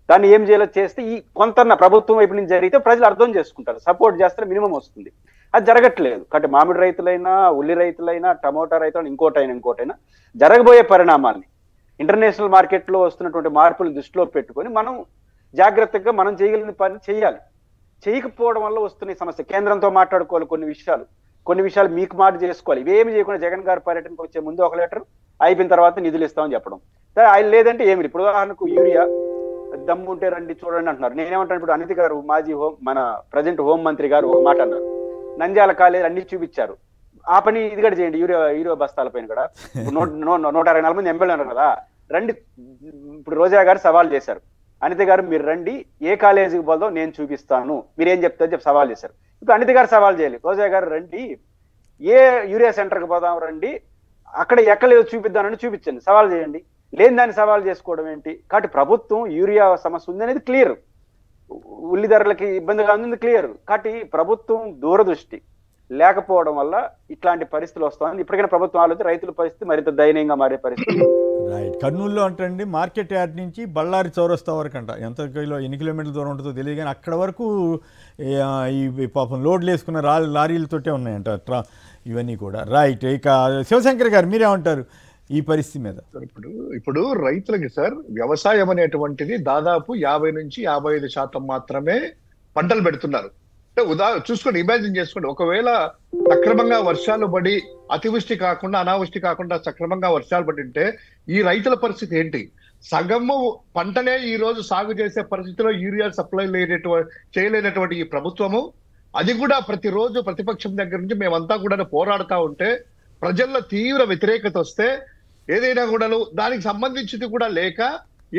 Speaker 2: దాన్ని ఏం చేయాలో చేస్తే ఈ కొంత ప్రభుత్వం వైపు నుంచి జరిగితే ప్రజలు అర్థం చేసుకుంటారు, సపోర్ట్ చేస్తే మినిమం వస్తుంది. అది జరగట్లేదు. కాబట్టి మామిడి రైతులైనా, ఉల్లి రైతులైనా, టమోటా రైతులైనా, ఇంకోటైనా జరగబోయే పరిణామాల్ని, ఇంటర్నేషనల్ మార్కెట్లో వస్తున్నటువంటి మార్పులు దృష్టిలో పెట్టుకొని మనం జాగ్రత్తగా మనం చేయగలిగిన పని చేయాలి. చేయకపోవడం వల్ల వస్తున్న సమస్య. కేంద్రంతో మాట్లాడుకోవాలి కొన్ని విషయాలు మీకు మాట చేసుకోవాలి. ఇవేమి చేయకుండా జగన్ గారి పర్యటనకు వచ్చే ముందు ఒక లెటర్, అయిపోయిన తర్వాత నిధులు ఇస్తామని చెప్పడం. ఆయన లేదంటే ఏమి. ఇప్పుడు ఉదాహరణకు యూరియా దమ్ము ఉంటే రండి చూడండి అంటున్నారు. నేనేమంటాను, ఇప్పుడు అనిత గారు మాజీ మన ప్రజెంట్ హోం మంత్రి గారు ఒక మాట అన్నారు, నంద్యాల కాలేజ్ అన్ని చూపించారు, ఆ పని ఇది కూడా చేయండి యూరియా బస్తాల పైన కూడా. 164 మంది ఎమ్మెల్యే ఉన్నారు కదా, రండి. ఇప్పుడు రోజా గారు సవాల్ చేశారు, అనిత గారు మీరు రండి, ఏ కాలేజీకి పోదో నేను చూపిస్తాను, మీరేం చెప్తారని చెప్పి సవాల్ చేశారు. ఇప్పుడు అనిత గారు సవాల్ చేయాలి, రోజా గారు రండి, ఏ యూరియా సెంటర్కి పోదాం రండి, అక్కడ ఎక్కలేదో చూపిద్దామని చూపించండి, సవాల్ చేయండి. లేని దాన్ని సవాల్ చేసుకోవడం ఏంటి? కాబట్టి ప్రభుత్వం యూరియా సమస్య ఉంది అనేది క్లియర్, ఉల్లి ధరలకి ఇబ్బందిగా ఉంది క్లియర్. కాబట్టి ప్రభుత్వం దూరదృష్టి లేకపోవడం వల్ల ఇట్లాంటి పరిస్థితులు వస్తాయని ఇప్పటికైనా ప్రభుత్వం ఆలోచన, రైతుల పరిస్థితి మరింత దయనీయంగా మారే పరిస్థితి.
Speaker 1: రైట్. కర్నూలులో అంటండి మార్కెట్ యార్డ్ నుంచి బళ్ళారి చౌరస్తా వరకు అంట, ఎన్ని కిలోమీటర్ల దూరం ఉంటుందో తెలియదు కానీ అక్కడ వరకు ఈ పాపం లోడ్లు వేసుకున్న లారీలతోటే ఉన్నాయంట ఇవన్నీ కూడా. రైట్. ఇక శివశంకర్ గారు మీరేమంటారు ఈ పరిస్థితి మీద?
Speaker 3: ఇప్పుడు రైతులకి సార్ వ్యవసాయం అనేటువంటిది దాదాపు 50 నుంచి 55% మాత్రమే పంటలు పెడుతున్నారు. అంటే చూసుకోండి, ఇమాజిన్ చేసుకోండి, ఒకవేళ సక్రమంగా వర్షాలు పడి అతివృష్టి కాకుండా అనావృష్టి కాకుండా సక్రమంగా వర్షాలు పడి ఉంటే ఈ రైతుల పరిస్థితి ఏంటి? సగము పంటనే ఈ రోజు సాగు చేసే పరిస్థితిలో యూరియా సప్లై చేయలేనటువంటి ఈ ప్రభుత్వము, అది కూడా ప్రతిరోజు ప్రతిపక్షం దగ్గర నుంచి మేమంతా కూడా పోరాడుతూ ఉంటే ప్రజల్లో తీవ్ర వ్యతిరేకత వస్తే ఏదైనా కూడా దానికి సంబంధించింది కూడా లేక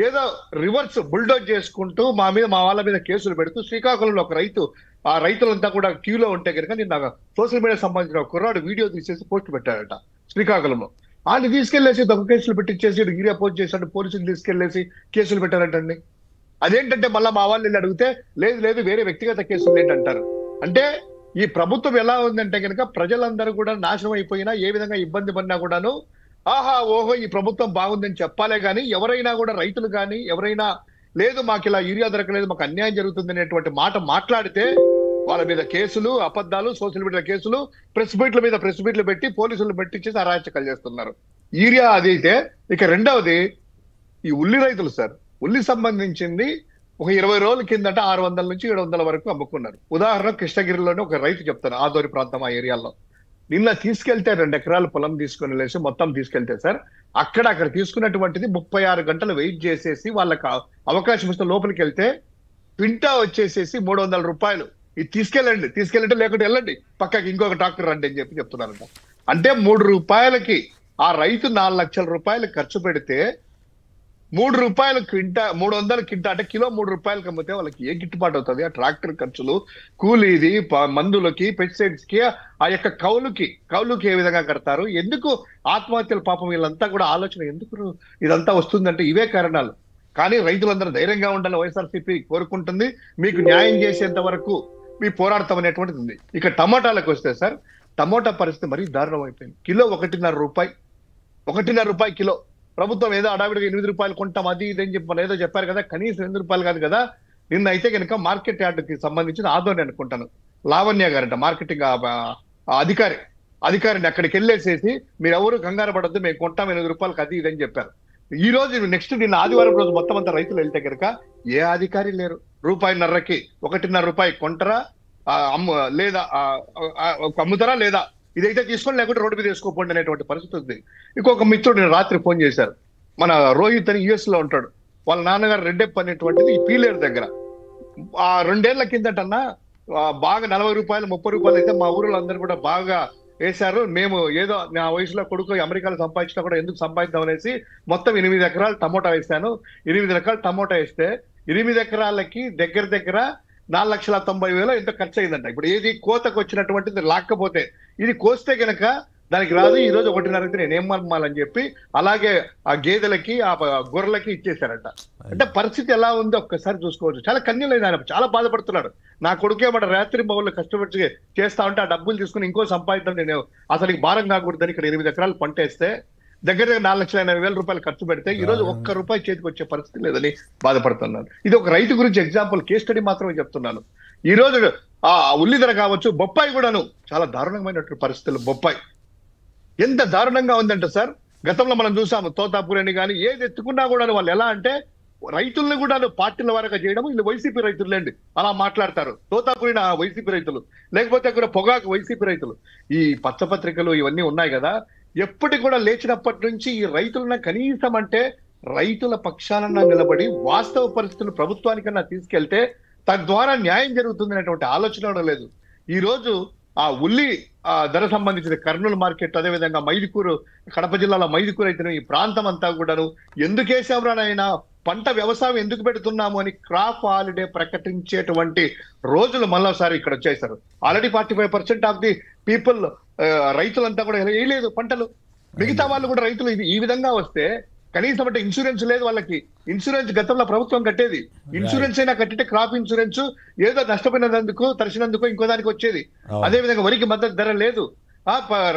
Speaker 3: ఏదో రివర్స్ బుల్డోజ్ చేసుకుంటూ మా వాళ్ళ మీద కేసులు పెడుతూ శ్రీకాకుళంలో ఒక రైతు, ఆ రైతులంతా కూడా క్యూలో ఉంటే కనుక నిన్న సోషల్ మీడియా సంబంధించిన ఒక కుర్రాడు వీడియో తీసేసి పోస్ట్ పెట్టాడట శ్రీకాకుళంలో. ఆయన తీసుకెళ్లేసి దొంగ కేసులు పెట్టించేసి యూరియా పోస్ట్ చేశాడు, పోలీసులు తీసుకెళ్లేసి కేసులు పెట్టారటండి. అదేంటంటే మళ్ళీ మా వాళ్ళు వెళ్ళి అడిగితే లేదు వేరే వ్యక్తిగత కేసులు ఏంటంటారు. అంటే ఈ ప్రభుత్వం ఎలా ఉందంటే కనుక ప్రజలందరూ కూడా నాశనం అయిపోయినా, ఏ విధంగా ఇబ్బంది పడినా కూడాను ఓహో ఈ ప్రభుత్వం బాగుందని చెప్పాలే కానీ ఎవరైనా కూడా రైతులు కానీ ఎవరైనా లేదు మాకు ఇలా యూరియా దొరకలేదు, మాకు అన్యాయం జరుగుతుంది అనేటువంటి మాట మాట్లాడితే వాళ్ళ మీద కేసులు, అబద్ధాలు, సోషల్ మీడియా కేసులు, ప్రెస్ మీట్లు పెట్టి పోలీసులు పెట్టించేసి అరాచకాలు చేస్తున్నారు. యూరియా అది అయితే. ఇక రెండవది ఈ ఉల్లి రైతులు సార్, ఉల్లి సంబంధించింది ఒక 20 రోజుల కిందట 600 నుంచి 700 వరకు అమ్ముకున్నారు. ఉదాహరణ కృష్ణగిరిలోనే ఒక రైతు చెప్తాను, ఆదోరి ప్రాంతం ఆ ఏరియాలో. నిన్న తీసుకెళ్తే 2 ఎకరాల పొలం తీసుకుని లేసి మొత్తం తీసుకెళ్తే సార్ అక్కడ తీసుకున్నటువంటిది 36 గంటలు వెయిట్ చేసేసి వాళ్ళకి అవకాశం ఇస్తే లోపలికి వెళ్తే క్వింటా వచ్చేసేసి 300 రూపాయలు. ఇది తీసుకెళ్ళండి లేకుంటే వెళ్ళండి పక్కకి ఇంకొక ట్రాక్టర్ రండి అని చెప్తున్నారంట. అంటే 3 రూపాయలకి ఆ రైతు 4 లక్షల రూపాయలు ఖర్చు పెడితే 3 రూపాయలు క్వింటా, 300 క్వింటా అంటే కిలో 3 రూపాయలకి అమ్మితే వాళ్ళకి ఏ గిట్టుబాటు అవుతుంది? ఆ ట్రాక్టర్ ఖర్చులు, కూలీది, మందులకి, పెస్టిసైడ్స్ కి, ఆ యొక్క కౌలుకి ఏ విధంగా కడతారు? ఎందుకు ఆత్మహత్యలు? పాపం వీళ్ళంతా కూడా ఆలోచన ఎందుకు ఇదంతా వస్తుందంటే ఇవే కారణాలు. కానీ రైతులందరూ ధైర్యంగా ఉండాలి, వైఎస్ఆర్సీపీ కోరుకుంటుంది. మీకు న్యాయం చేసేంత వరకు మీ పోరాడతాం అనేటువంటిది ఉంది. ఇక టమోటాలకు వస్తే సార్, టమోటా పరిస్థితి మరీ దారుణం అయిపోయింది. కిలో 1.5 రూపాయి కిలో. ప్రభుత్వం ఏదో అడావిడిగా 8 రూపాయలు కొంటాం అది ఇదని చెప్పి ఏదో చెప్పారు కదా, కనీసం 8 రూపాయలు కాదు కదా. నిన్న అయితే కనుక మార్కెట్ యార్డ్కి సంబంధించిన ఆదోని అనుకుంటాను, లావణ్య గారంట మార్కెటింగ్ అధికారిని అక్కడికి వెళ్ళేసేసి మీరు ఎవరు కంగారు పడద్దు, మేము కొంటాం 8 రూపాయలకి అది ఇదని చెప్పారు. ఈ రోజు నిన్న ఆదివారం రోజు మొత్తం అంతా రైతులు వెళ్తే కనుక ఏ అధికారి లేరు. 1.5కి 1.5 రూపాయి కొంటరా లేదా అమ్ముతారా లేదా, ఇదైతే తీసుకొని లేకుంటే రోడ్డు మీద వేసుకోపోండి అనేటువంటి పరిస్థితి ఉంది. ఇంకొక మిత్రుడు నేను రాత్రి ఫోన్ చేశారు, మన రోహిత్ అని యుఎస్ లో ఉంటాడు, వాళ్ళ నాన్నగారు రెడ్డెప్ అనేటువంటిది ఈ పీలేరు దగ్గర. ఆ 2 ఏళ్ల కిందటన్నా బాగా 40 రూపాయలు 30 రూపాయలు అయితే మా ఊరిలో అందరూ కూడా బాగా వేశారు. మేము ఏదో నా వయసులో కొడుకు అమెరికాలో సంపాదించినా కూడా ఎందుకు సంపాదిద్దాం అనేసి మొత్తం 8 ఎకరాలు టమోటా వేసాను. 8 ఎకరాలు టమోటా వేస్తే 8 ఎకరాలకి దగ్గర 4,90,000 ఎంత ఖర్చు అయిందంట. ఇప్పుడు ఏది కోతకు వచ్చినటువంటిది లాక్కపోతే ఇది కోస్తే గనక దానికి రాదు. ఈ రోజు 1.5కి నేను ఏం అమ్మాలని చెప్పి అలాగే ఆ గేదెలకి ఆ గొర్రెలకి ఇచ్చేశారంట. అంటే పరిస్థితి ఎలా ఉందో ఒక్కసారి చూసుకోవచ్చు. చాలా కన్యలేదు, ఆయన చాలా బాధపడుతున్నాడు. నా కొడుకేమంట రాత్రి బౌల్లో కష్టపడి చేస్తా ఉంటే ఆ డబ్బులు తీసుకుని ఇంకో సంపాదిద్దాం, నేను అసలు భారం కాకూడదని ఇక్కడ 8 ఎకరాలు పంట వేస్తే దగ్గర 4,80,000 ఖర్చు పెడితే ఈ రోజు ఒక్క రూపాయి చేతికి వచ్చే పరిస్థితి లేదని బాధపడుతున్నాను. ఇది ఒక రైతు గురించి ఎగ్జాంపుల్, కేస్ స్టడీ మాత్రమే చెప్తున్నాను. ఈ రోజు ఆ ఉల్లి ధర కావచ్చు, బొప్పాయి కూడాను చాలా దారుణమైనటువంటి పరిస్థితులు. బొప్పాయి ఎంత దారుణంగా ఉందంటే సార్, గతంలో మనం చూసాము తోతాపూర్ అని కానీ ఏది ఎత్తుకున్నా కూడా వాళ్ళు ఎలా అంటే రైతుల్ని కూడా పార్టీల వరకు చేయడం, వీళ్ళు వైసీపీ రైతులండి అలా మాట్లాడతారు. తోతాపూరిన వైసీపీ రైతులు, లేకపోతే అక్కడ పొగాకు వైసీపీ రైతులు. ఈ పచ్చపత్రికలు ఇవన్నీ ఉన్నాయి కదా, ఎప్పటికి కూడా లేచినప్పటి నుంచి ఈ రైతులన్న కనీసం అంటే రైతుల పక్షాన నిలబడి వాస్తవ పరిస్థితులు ప్రభుత్వానికన్నా తీసుకెళ్తే తద్వారా న్యాయం జరుగుతుంది అనేటువంటి ఆలోచన కూడా లేదు. ఈ రోజు ఆ ఉల్లి ధర సంబంధించిన కర్నూలు మార్కెట్, అదేవిధంగా మైదుకూరు, కడప జిల్లాలో మైదుకూరు అయితే ఈ ప్రాంతం అంతా కూడాను ఎందుకేసామరానైనా పంట వ్యవసాయం ఎందుకు పెడుతున్నాము అని క్రాప్ హాలిడే ప్రకటించేటువంటి రోజులు మళ్ళీసారి ఇక్కడ వచ్చేసారు. ఆల్రెడీ 45% ఆఫ్ ది పీపుల్ రైతులంతా కూడా వేయలేదు పంటలు. మిగతా వాళ్ళు కూడా రైతులు ఈ విధంగా వస్తే కనీసం అంటే ఇన్సూరెన్స్ లేదు వాళ్ళకి. ఇన్సూరెన్స్ గతంలో ప్రభుత్వం కట్టేది, ఇన్సూరెన్స్ అయినా కట్టితే క్రాప్ ఇన్సూరెన్స్ ఏదో నష్టపోయినందుకు తరిచినందుకు ఇంకో దానికి వచ్చేది. అదే విధంగా వరికి మద్దతు ధర లేదు,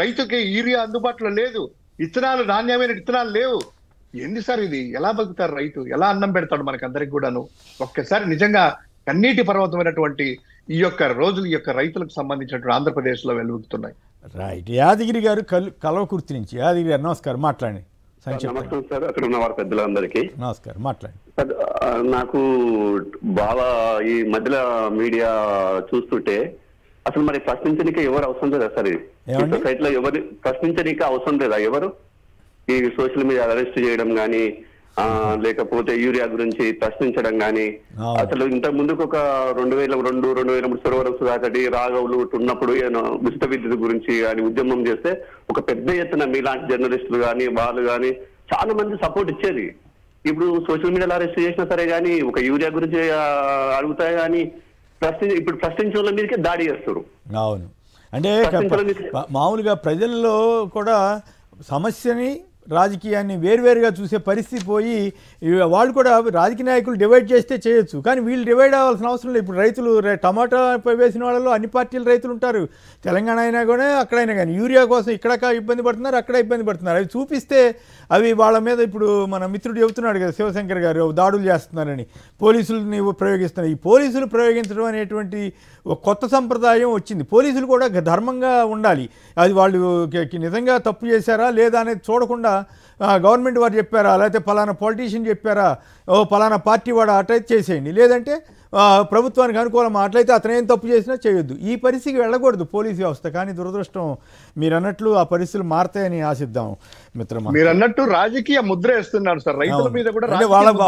Speaker 3: రైతుకి యూరియా అందుబాటులో లేదు, విత్తనాలు నాణ్యమైన విత్తనాలు లేవు. ఏంది సార్ ఇది? ఎలా బతుకుతారు రైతు? ఎలా అన్నం పెడతాడు మనకి అందరికి కూడాను? ఒక్కసారి నిజంగా కన్నీటి పర్వతమైనటువంటి ఈ యొక్క రోజులు ఈ యొక్క రైతులకు సంబంధించినటువంటి ఆంధ్రప్రదేశ్ లో వెలుగుతున్నాయి.
Speaker 1: రైట్. యాదగిరి గారు కల్వకుర్తి నుంచి. యాదగిరి గారు నమస్కారం, మాట్లాడండి.
Speaker 4: నమస్కారం సార్, అక్కడ ఉన్న వారి పెద్దలందరికీ
Speaker 1: నమస్కారం, మాట్లాడండి.
Speaker 4: నాకు బాగా ఈ మధ్యలో మీడియా చూస్తుంటే అసలు మరి ప్రశ్నించడానికి ఎవరు అవసరం లేదా సార్? సైట్ లో ఎవరు ప్రశ్నించడానికి అవసరం లేదా? ఎవరు ఈ సోషల్ మీడియా అరెస్ట్ చేయడం కానీ లేకపోతే యూరియా గురించి ప్రశ్నించడం కానీ, అసలు ఇంతకు ముందుకు ఒక 2002-2003 సురవరం సుధాకర్ రాఘవులు ఉన్నప్పుడు ఉచిత విద్యుత్ గురించి కానీ ఉద్యమం చేస్తే ఒక పెద్ద ఎత్తున మీలాంటి జర్నలిస్టులు కానీ వాళ్ళు కానీ చాలా మంది సపోర్ట్ ఇచ్చేది. ఇప్పుడు సోషల్ మీడియాలో అరెస్ట్ చేసినా సరే కానీ ఒక యూరియా గురించి అడుగుతాయి కానీ ఇప్పుడు ప్రశ్నించే వాళ్ళ మీదకే దాడి చేస్తారు.
Speaker 1: అవును, అంటే మామూలుగా ప్రజల్లో కూడా సమస్యని రాజకీయాన్ని వేరువేరుగా చూసే పరిస్థితి పోయి వాళ్ళు కూడా రాజకీయ నాయకులు డివైడ్ చేస్తే చేయొచ్చు, కానీ వీళ్ళు డివైడ్ అవ్వాల్సిన అవసరం లేదు. ఇప్పుడు రైతులు టమాటా వేసిన వాళ్ళలో అన్ని పార్టీల రైతులు ఉంటారు, తెలంగాణ అయినా కూడా అక్కడైనా కానీ యూరియా కోసం ఇక్కడ ఇబ్బంది పడుతున్నారు, అక్కడ ఇబ్బంది పడుతున్నారు. అవి చూపిస్తే అవి వాళ్ళ మీద ఇప్పుడు మన మిత్రుడు చెబుతున్నాడు కదా శివశంకర్ గారు, దాడులు చేస్తున్నారని, పోలీసులని ప్రయోగిస్తున్నారు. ఈ పోలీసులు ప్రయోగించడం అనేటువంటి ఒక కొత్త సంప్రదాయం వచ్చింది. పోలీసులు కూడా ధర్మంగా ఉండాలి. అది వాళ్ళు నిజంగా తప్పు చేశారా లేదా అనేది చూడకుండా గవర్నమెంట్ వారు చెప్పారా, లేకపోతే పలానా పొలిటీషియన్ చెప్పారా, పలానా పార్టీ వాడు అటైతే చేసేయండి, లేదంటే ప్రభుత్వానికి అనుకూలం అట్లయితే అతను ఏం తప్పు చేసినా చేయొద్దు. ఈ పరిస్థితికి వెళ్ళకూడదు పోలీసు వ్యవస్థ. కానీ దురదృష్టం మీరు అన్నట్లు ఆ పరిస్థితులు మారతాయని ఆశిద్దాం మిత్రమా.
Speaker 3: మీరు అన్నట్టు రాజకీయ ముద్ర వేస్తున్నారు సార్ రైతుల మీద కూడా.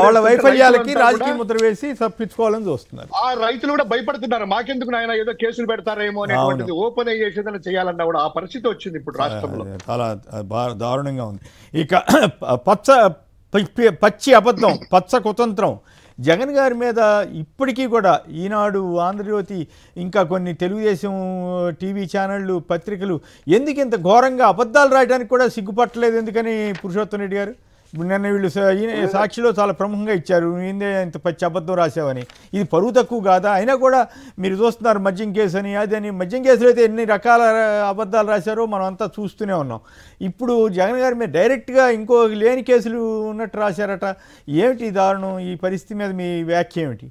Speaker 1: వాళ్ళ వైఫల్యాలకి రాజకీయ ముద్ర వేసి తప్పించుకోవాలని చూస్తున్నారు.
Speaker 3: ఆ రైతులు కూడా భయపడుతున్నారు, మాకెందుకు నాయన ఏదో కేసులు పెడతారేమో అనేటువంటిది ఓపెన్ అయ్యేసేదని చేయాలన్నా కూడా ఆ పరిస్థితి వచ్చింది ఇప్పుడు రాష్ట్రంలో. చాలా
Speaker 1: దారుణంగా ఉంది. ఇక పచ్చి అబద్ధం, పచ్చ కుతంత్రం జగన్ గారి మీద ఇప్పటికీ కూడా ఈనాడు, ఆంధ్రజ్యోతి, ఇంకా కొన్ని తెలుగుదేశం టీవీ ఛానళ్ళు, పత్రికలు ఎందుకు ఇంత ఘోరంగా అబద్ధాలు రాయడానికి కూడా సిగ్గుపట్టలేదు? ఎందుకని పురుషోత్తం రెడ్డి గారు ఇప్పుడు నిన్న వీళ్ళు సాక్షిలో చాలా ప్రముఖంగా ఇచ్చారు, ఏందే ఇంత పచ్చి అబద్ధం రాసావని. ఇది పరువు తక్కువ కాదా? అయినా కూడా మీరు చూస్తున్నారు మద్యం కేసు అని, అదని. మద్యం కేసులో అయితే ఎన్ని రకాల అబద్ధాలు రాశారో మనం అంతా చూస్తూనే ఉన్నాం. ఇప్పుడు జగన్ గారి మీద డైరెక్ట్గా ఇంకో లేని కేసులు ఉన్నట్టు రాశారట. ఏమిటి దారుణం? ఈ పరిస్థితి మీద మీ వ్యాఖ్య ఏమిటి?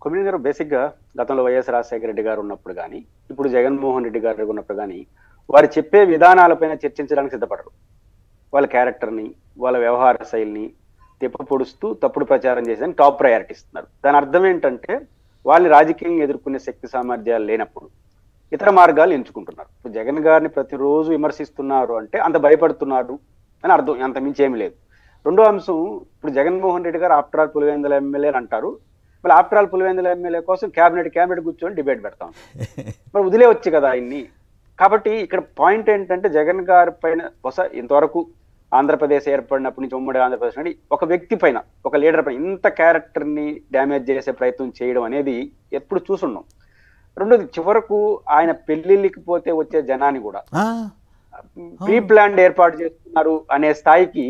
Speaker 2: కొమ్మినేని గారు, బేసిక్గా గతంలో వైఎస్ రాజశేఖర రెడ్డి గారు ఉన్నప్పుడు కానీ ఇప్పుడు జగన్మోహన్ రెడ్డి గారు ఉన్నప్పుడు కానీ వారు చెప్పే విధానాలపైన చర్చించడానికి సిద్ధపడరు. వాళ్ళ క్యారెక్టర్ని, వాళ్ళ వ్యవహార శైలిని తిప్పపొడుస్తూ తప్పుడు ప్రచారం చేసేదానికి టాప్ ప్రయారిటీ ఇస్తున్నారు. దాని అర్థం ఏంటంటే వాళ్ళు రాజకీయంగా ఎదుర్కొనే శక్తి సామర్థ్యాలు లేనప్పుడు ఇతర మార్గాలు ఎంచుకుంటున్నారు. ఇప్పుడు జగన్ గారిని ప్రతిరోజు విమర్శిస్తున్నారు అంటే అంత భయపడుతున్నారు అని అర్థం, అంత మించి ఏమి లేదు. రెండో అంశం, ఇప్పుడు జగన్మోహన్ రెడ్డి గారు ఆఫ్టర్ ఆల్ పులివెందుల ఎమ్మెల్యేలు అంటారు. మళ్ళీ ఆఫ్టర్ ఆల్ పులివెందుల ఎమ్మెల్యే కోసం క్యాబినెట్ కూర్చొని డిబేట్ పెడతాం. మరి వదిలేవచ్చు కదా ఆయన్ని. కాబట్టి ఇక్కడ పాయింట్ ఏంటంటే జగన్ గారి పైన ఇంతవరకు ఆంధ్రప్రదేశ్ ఏర్పడినప్పటి నుంచి ఉమ్మడి ఆంధ్రప్రదేశ్ నుండి ఒక వ్యక్తి పైన, ఒక లీడర్ పైన ఇంత క్యారెక్టర్ ని డ్యామేజ్ చేసే ప్రయత్నం చేయడం అనేది ఎప్పుడు చూసున్నాం. రెండోది, చివరకు ఆయన పెళ్లిళ్ళకి పోతే వచ్చే జనాన్ని కూడా ప్రీ ప్లాన్ ఏర్పాటు చేస్తున్నారు అనే స్థాయికి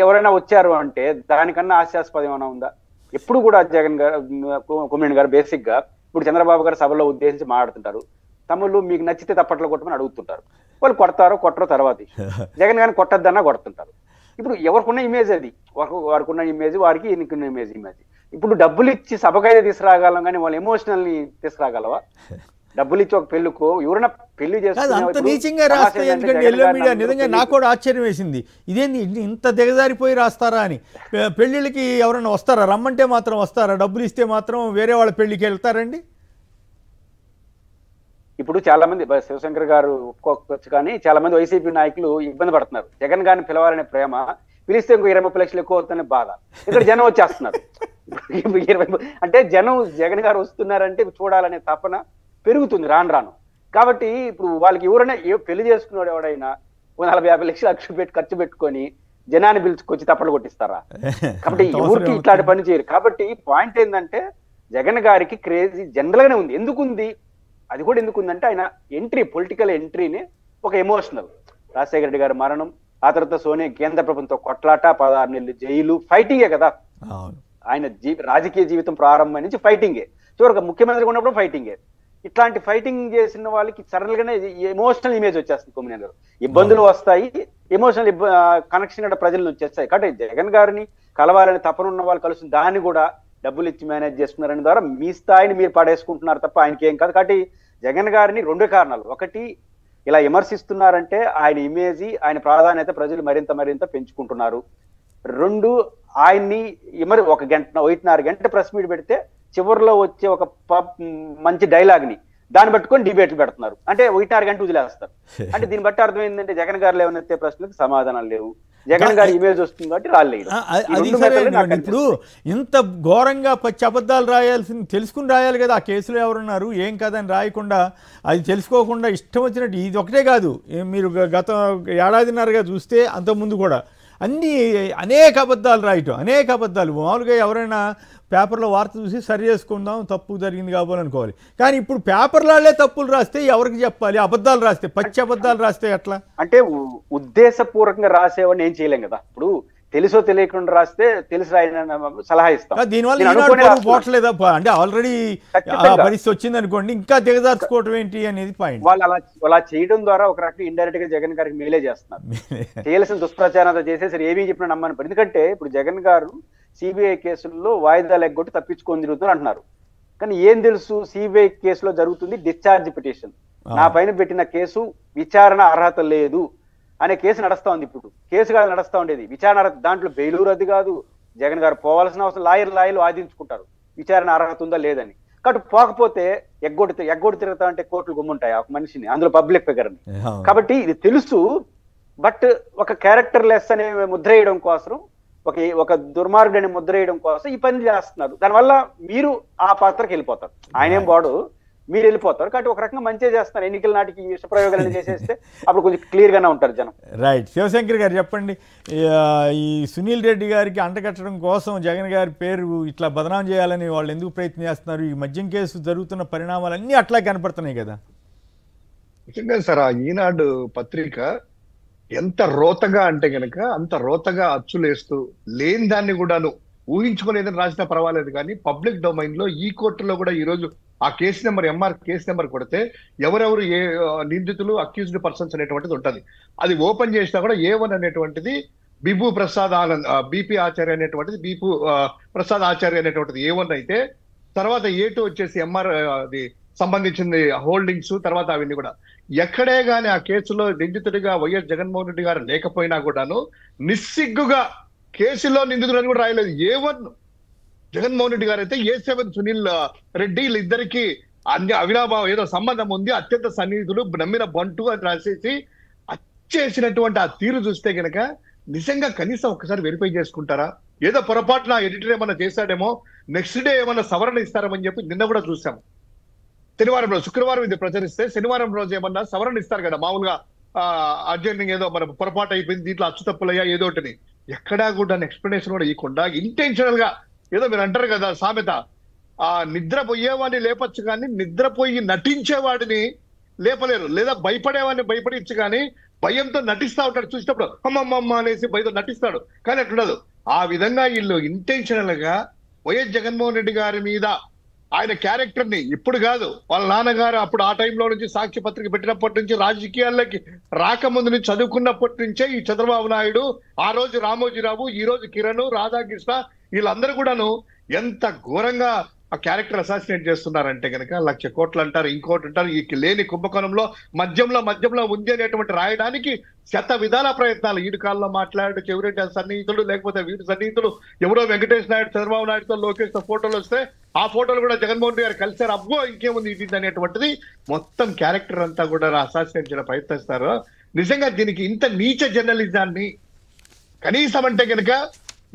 Speaker 2: ఎవరైనా వచ్చారు అంటే దానికన్నా హాస్యాస్పదం ఏమైనా ఉందా? ఎప్పుడు కూడా జగన్ గారు, కొమ్మినేని గారు బేసిక్ గా ఇప్పుడు చంద్రబాబు గారు సభలో ఉద్దేశించి మాట్లాడుతుంటారు, తమ్ముళ్ళు మీకు నచ్చితే తప్పట్లో కొట్టమని అడుగుతుంటారు. వాళ్ళు కొడతారో కొట్టరో తర్వాత, జగన్ గారిని కొట్టద్దన్నా కొడుతుంటారు. ఇప్పుడు ఎవరికున్న ఇమేజ్ అది, వారికి ఇమేజ్, వారికి ఈయనకున్న ఇమేజ్. ఇప్పుడు డబ్బులు ఇచ్చి సభకైతే తీసుకురాగలం కానీ వాళ్ళు ఎమోషనల్ ని తీసుకురాగలవా? డబ్బులు ఇచ్చి ఒక పెళ్లికో ఎవరైనా పెళ్లి
Speaker 1: అంత నీచంగా రాస్తే, ఎందుకంటే ఎల్లో మీడియా నిజంగా నాకు కూడా ఆశ్చర్యం వేసింది, ఇదేంది ఇంత దిగజారిపోయి రాస్తారా అని. పెళ్లిళ్ళకి ఎవరైనా వస్తారా? రమ్మంటే మాత్రం వస్తారా? డబ్బులు ఇస్తే మాత్రం వేరే వాళ్ళ పెళ్లికి వెళ్తారండి?
Speaker 2: ఇప్పుడు చాలా మంది శివశంకర్ గారు ఒప్పుకోవచ్చు కానీ చాలా మంది వైసీపీ నాయకులు ఇబ్బంది పడుతున్నారు. జగన్ గారిని పిలవాలనే ప్రేమ, పిలిస్తే ఇంకో 20-30 లక్షలు ఎక్కువ అవుతుందనే బాధ. ఇక్కడ జనం వచ్చేస్తున్నారు. అంటే జనం జగన్ గారు వస్తున్నారంటే చూడాలనే తపన పెరుగుతుంది రాను. కాబట్టి ఇప్పుడు వాళ్ళకి ఎవరైనా పెళ్లి చేసుకున్నాడు ఎవడైనా 40-50 లక్షలు ఖర్చు పెట్టుకొని జనాన్ని పిలుచుకొచ్చి తప్పలు కొట్టిస్తారా? కాబట్టి ఎవరికి ఇట్లాంటి పని చేయరు. కాబట్టి పాయింట్ ఏంటంటే జగన్ గారికి క్రేజీ జనరల్ గానే ఉంది. ఎందుకుంది అది కూడా ఎందుకుందంటే ఆయన ఎంట్రీ, పొలిటికల్ ఎంట్రీని ఒక ఎమోషనల్. రాజశేఖర రెడ్డి గారి మరణం, ఆ తర్వాత సోనియా కేంద్ర ప్రభుత్వంతో కొట్లాట, 16 నెలలు జైలు, ఫైటింగే కదా ఆయన రాజకీయ జీవితం ప్రారంభం నుంచి ఫైటింగే, చివరికి ముఖ్యమంత్రి ఉన్నప్పుడు ఫైటింగే. ఇట్లాంటి ఫైటింగ్ చేసిన వాళ్ళకి సడన్ గానే ఎమోషనల్ ఇమేజ్ వచ్చేస్తుంది. కొమ్మినేని గారు ఇబ్బందులు వస్తాయి, ఎమోషనల్ కనెక్షన్ కూడా ప్రజల నుంచి వచ్చాయి. కాబట్టి జగన్ గారిని కలవాలని తపన ఉన్న వాళ్ళు కలుస్తుంది, దాన్ని కూడా డబ్బులు ఇచ్చి మేనేజ్ చేస్తున్నారని ద్వారా మీ స్థాయిని మీరు పడేసుకుంటున్నారు తప్ప ఆయనకి ఏం కాదు. కాబట్టి జగన్ గారిని 2 కారణాలు, ఒకటి ఇలా విమర్శిస్తున్నారంటే ఆయన ఇమేజ్, ఆయన ప్రాధాన్యత ప్రజలు మరింత పెంచుకుంటున్నారు. 2, ఆయన్ని ఒక గంట 1.5 గంట ప్రెస్ మీట్ పెడితే చివరిలో వచ్చే ఒక మంచి డైలాగ్ ని దాన్ని పట్టుకొని డిబేట్లు పెడుతున్నారు. అంటే 1.5 గంట వదిలేస్తారు. అంటే దీన్ని బట్టి అర్థం ఏంటంటే జగన్ గారు లేవనెత్తే ప్రశ్నలకు సమాధానాలు లేవు, జగన్ గారి ఇమేజ్ వస్తుంది కాబట్టి రాలేదు.
Speaker 1: ఇప్పుడు ఇంత ఘోరంగా పచ్చి అబద్ధాలు రాయాల్సింది తెలుసుకుని రాయాలి కదా. ఆ కేసులో ఎవరున్నారు ఏం కదని రాయకుండా, అది తెలుసుకోకుండా ఇష్టం వచ్చినట్టు, ఇది ఒకటే కాదు, మీరు గత ఏడాదిన్నరగా చూస్తే అంతకుముందు కూడా అనేక అబద్ధాలు రాయటం, అనేక అబద్ధాలు. మామూలుగా ఎవరైనా పేపర్లో వార్త చూసి సరి చేసుకుందాం, తప్పు జరిగింది కాబోలనుకోవాలి. కానీ ఇప్పుడు పేపర్లే తప్పులు రాస్తే ఎవరికి చెప్పాలి? అబద్ధాలు రాస్తే, పచ్చి అబద్ధాలు రాస్తే ఎట్లా?
Speaker 2: అంటే ఉద్దేశపూర్వకంగా రాసేవాడిని ఏం చేయలేం కదా. ఇప్పుడు తెలుసో తెలియకుండా రాస్తే తెలిసి రాయని సలహా ఇస్తాం.
Speaker 1: దీనివల్ల పోవట్లేదా? అంటే ఆల్రెడీ పరిస్థితి వచ్చింది అనుకోండి, ఇంకా దిగజార్చుకోవటం ఏంటి అనేది పాయింట్.
Speaker 2: వాళ్ళు అలా చేయడం ద్వారా ఒక రకంగా ఇండైరెక్ట్ గా జగన్ గారికి మేలే చేస్తున్నారు. చేయాల్సిన దుష్ప్రచారం చేసేసరి ఏమీ చెప్పినా నమ్మని. ఎందుకంటే ఇప్పుడు జగన్ గారు సిబిఐ కేసుల్లో వాయిదాలు ఎగ్గొట్టి తప్పించుకొని తిరుగుతున్నారు అంటున్నారు. కానీ ఏం తెలుసు, సిబిఐ కేసులో జరుగుతుంది డిశ్చార్జ్ పిటిషన్. నా పైన పెట్టిన కేసు విచారణ అర్హత లేదు అనే కేసు నడుస్తా ఉంది. ఇప్పుడు కేసు కాదు నడుస్తా ఉండేది, విచారణ దాంట్లో బెయిలు రద్దు కాదు, జగన్ గారు పోవాల్సిన అవసరం, లాయర్లు వాదించుకుంటారు విచారణ అర్హత ఉందా లేదని. కాబట్టి పోకపోతే ఎగ్గొడి తిరుగుతా అంటే కోర్టులు గుమ్ముంటాయి ఒక మనిషిని, అందులో పబ్లిక్ ఫిగర్ని. కాబట్టి ఇది తెలుసు, బట్ ఒక క్యారెక్టర్ లెస్ అనే ముద్ర వేయడం కోసం, ఒక దుర్మార్గుడిని ముద్ర వేయడం కోసం ఈ పని చేస్తున్నారు. దానివల్ల మీరు ఆ పాత్రకి వెళ్ళిపోతారు, ఆయనేం బాడు, మీరు వెళ్ళిపోతారు. కాబట్టి ఒక రకంగా మంచిగా చేస్తున్నారు. ఎన్నికల నాటికి విష ప్రయోగాలను చేసేస్తే అప్పుడు కొంచెం క్లియర్ గానే ఉంటారు జనం.
Speaker 1: రైట్. శివశంకర్ గారు చెప్పండి, ఈ సునీల్ రెడ్డి గారికి అంటగట్టడం కోసం జగన్ గారి పేరు ఇట్లా బదనాం చేయాలని వాళ్ళు ఎందుకు ప్రయత్నం చేస్తున్నారు? ఈ మద్యం కేసు జరుగుతున్న పరిణామాలన్నీ అట్లా కనపడుతున్నాయి కదా.
Speaker 3: నిజంగా సార్, ఆ ఈనాడు పత్రిక ఎంత రోతగా అంటే గనక అంత రోతగా అచ్చులేస్తూ లేని దాన్ని కూడాను ఊహించుకునేదని రాసినా పర్వాలేదు, కానీ పబ్లిక్ డొమైన్ లో ఈ కోర్టులో కూడా ఈ రోజు ఆ కేసు నెంబర్ కేసు నెంబర్ కొడితే ఎవరెవరు ఏ నిందితులు అక్యూజ్డ్ పర్సన్స్ అనేటువంటిది ఉంటది. అది ఓపెన్ చేసినా కూడా A1 అనేటువంటిది బిపు ప్రసాద్ ఆనంద్, బిపి ఆచార్య అనేటువంటిది బిపు ప్రసాద్ ఆచార్య అనేటువంటిది A1 అయితే, తర్వాత A2 వచ్చేసి అది సంబంధించింది హోల్డింగ్స్, తర్వాత అవన్నీ కూడా ఎక్కడే గాని ఆ కేసులో నిందితుడిగా వైఎస్ జగన్మోహన్ రెడ్డి గారు లేకపోయినా కూడాను నిస్సిగ్గుగా కేసులో నిందితులని కూడా రాయలేదు. A1 జగన్మోహన్ రెడ్డి గారు అయితే, A7 సునీల్ రెడ్డి, వీళ్ళిద్దరికి అవినాభావం ఏదో సంబంధం ఉంది, అత్యంత సన్నిహితులు, నమ్మిన బంటు అని రాసేసి అచ్చేసినటువంటి ఆ తీరు చూస్తే గనక నిజంగా కనీసం ఒక్కసారి వెరిఫై చేసుకుంటారా? ఏదో పొరపాటున ఎడిటర్ ఏమన్నా చేశాడేమో, నెక్స్ట్ డే ఏమన్నా సవరణ ఇస్తారని చెప్పి నిన్న కూడా చూసాం. శనివారం రోజు, శుక్రవారం ఇది ప్రచురిస్తే శనివారం రోజు ఏమన్నా సవరణ ఇస్తారు కదా, మామూలుగా అర్జెంట్ ఏదో మన పొరపాటు అయిపోయింది, దీంట్లో అచ్చు తప్పులయ్యా ఏదో ఒకటిని ఎక్కడా కూడా ఎక్స్ప్లెనేషన్ కూడా ఇవ్వకుండా ఇంటెన్షనల్ గా ఏదో మీరు అంటారు కదా సామెత, నిద్రపోయేవాడిని లేపచ్చు కానీ నిద్రపోయి నటించేవాడిని లేపలేరు, లేదా భయపడేవాడిని భయపడించు కానీ భయంతో నటిస్తా ఉంటాడు, చూసినప్పుడు అమ్మమ్మ అనేసి భయంతో నటిస్తాడు, కానీ అట్లుండదు. ఆ విధంగా వీళ్ళు ఇంటెన్షనల్ గా వైఎస్ జగన్మోహన్ రెడ్డి గారి మీద ఆయన క్యారెక్టర్ ని ఇప్పుడు కాదు, వాళ్ళ నాన్నగారు అప్పుడు ఆ టైంలో నుంచి సాక్షి పత్రిక పెట్టినప్పటి నుంచి రాజకీయాల్లోకి రాకముందు నుంచి చదువుకున్నప్పటి నుంచే ఈ చంద్రబాబు నాయుడు, ఆ రోజు రామోజీరావు, ఈ రోజు కిరణ్, రాధాకృష్ణ వీళ్ళందరూ కూడాను ఎంత ఘోరంగా ఆ క్యారెక్టర్ అసాసినేట్ చేస్తున్నారంటే కనుక 1,00,000 కోట్లు అంటారు, ఇంకోటి అంటారు, ఈ లేని కుంభకోణంలో మధ్యంలో ఉంది అనేటువంటి రాయడానికి శత విధాల ప్రయత్నాలు. ఈడు కాలంలో మాట్లాడు చెవిరెడ్డి సన్నిహితుడు, లేకపోతే వీడు సన్నిహితుడు ఎవరో వెంకటేష్ నాయుడు చంద్రబాబు నాయుడుతో లోకేష్ తో ఫోటోలు వస్తే ఆ ఫోటోలు కూడా జగన్మోహన్ రెడ్డి గారు కలిసారు, అబ్బో ఇంకేముంది ఇది అనేటువంటిది మొత్తం క్యారెక్టర్ అంతా కూడా అసాసినేట్ చేయడం ప్రయత్నిస్తారు. నిజంగా దీనికి ఇంత నీచ జర్నలిజాన్ని కనీసం అంటే కనుక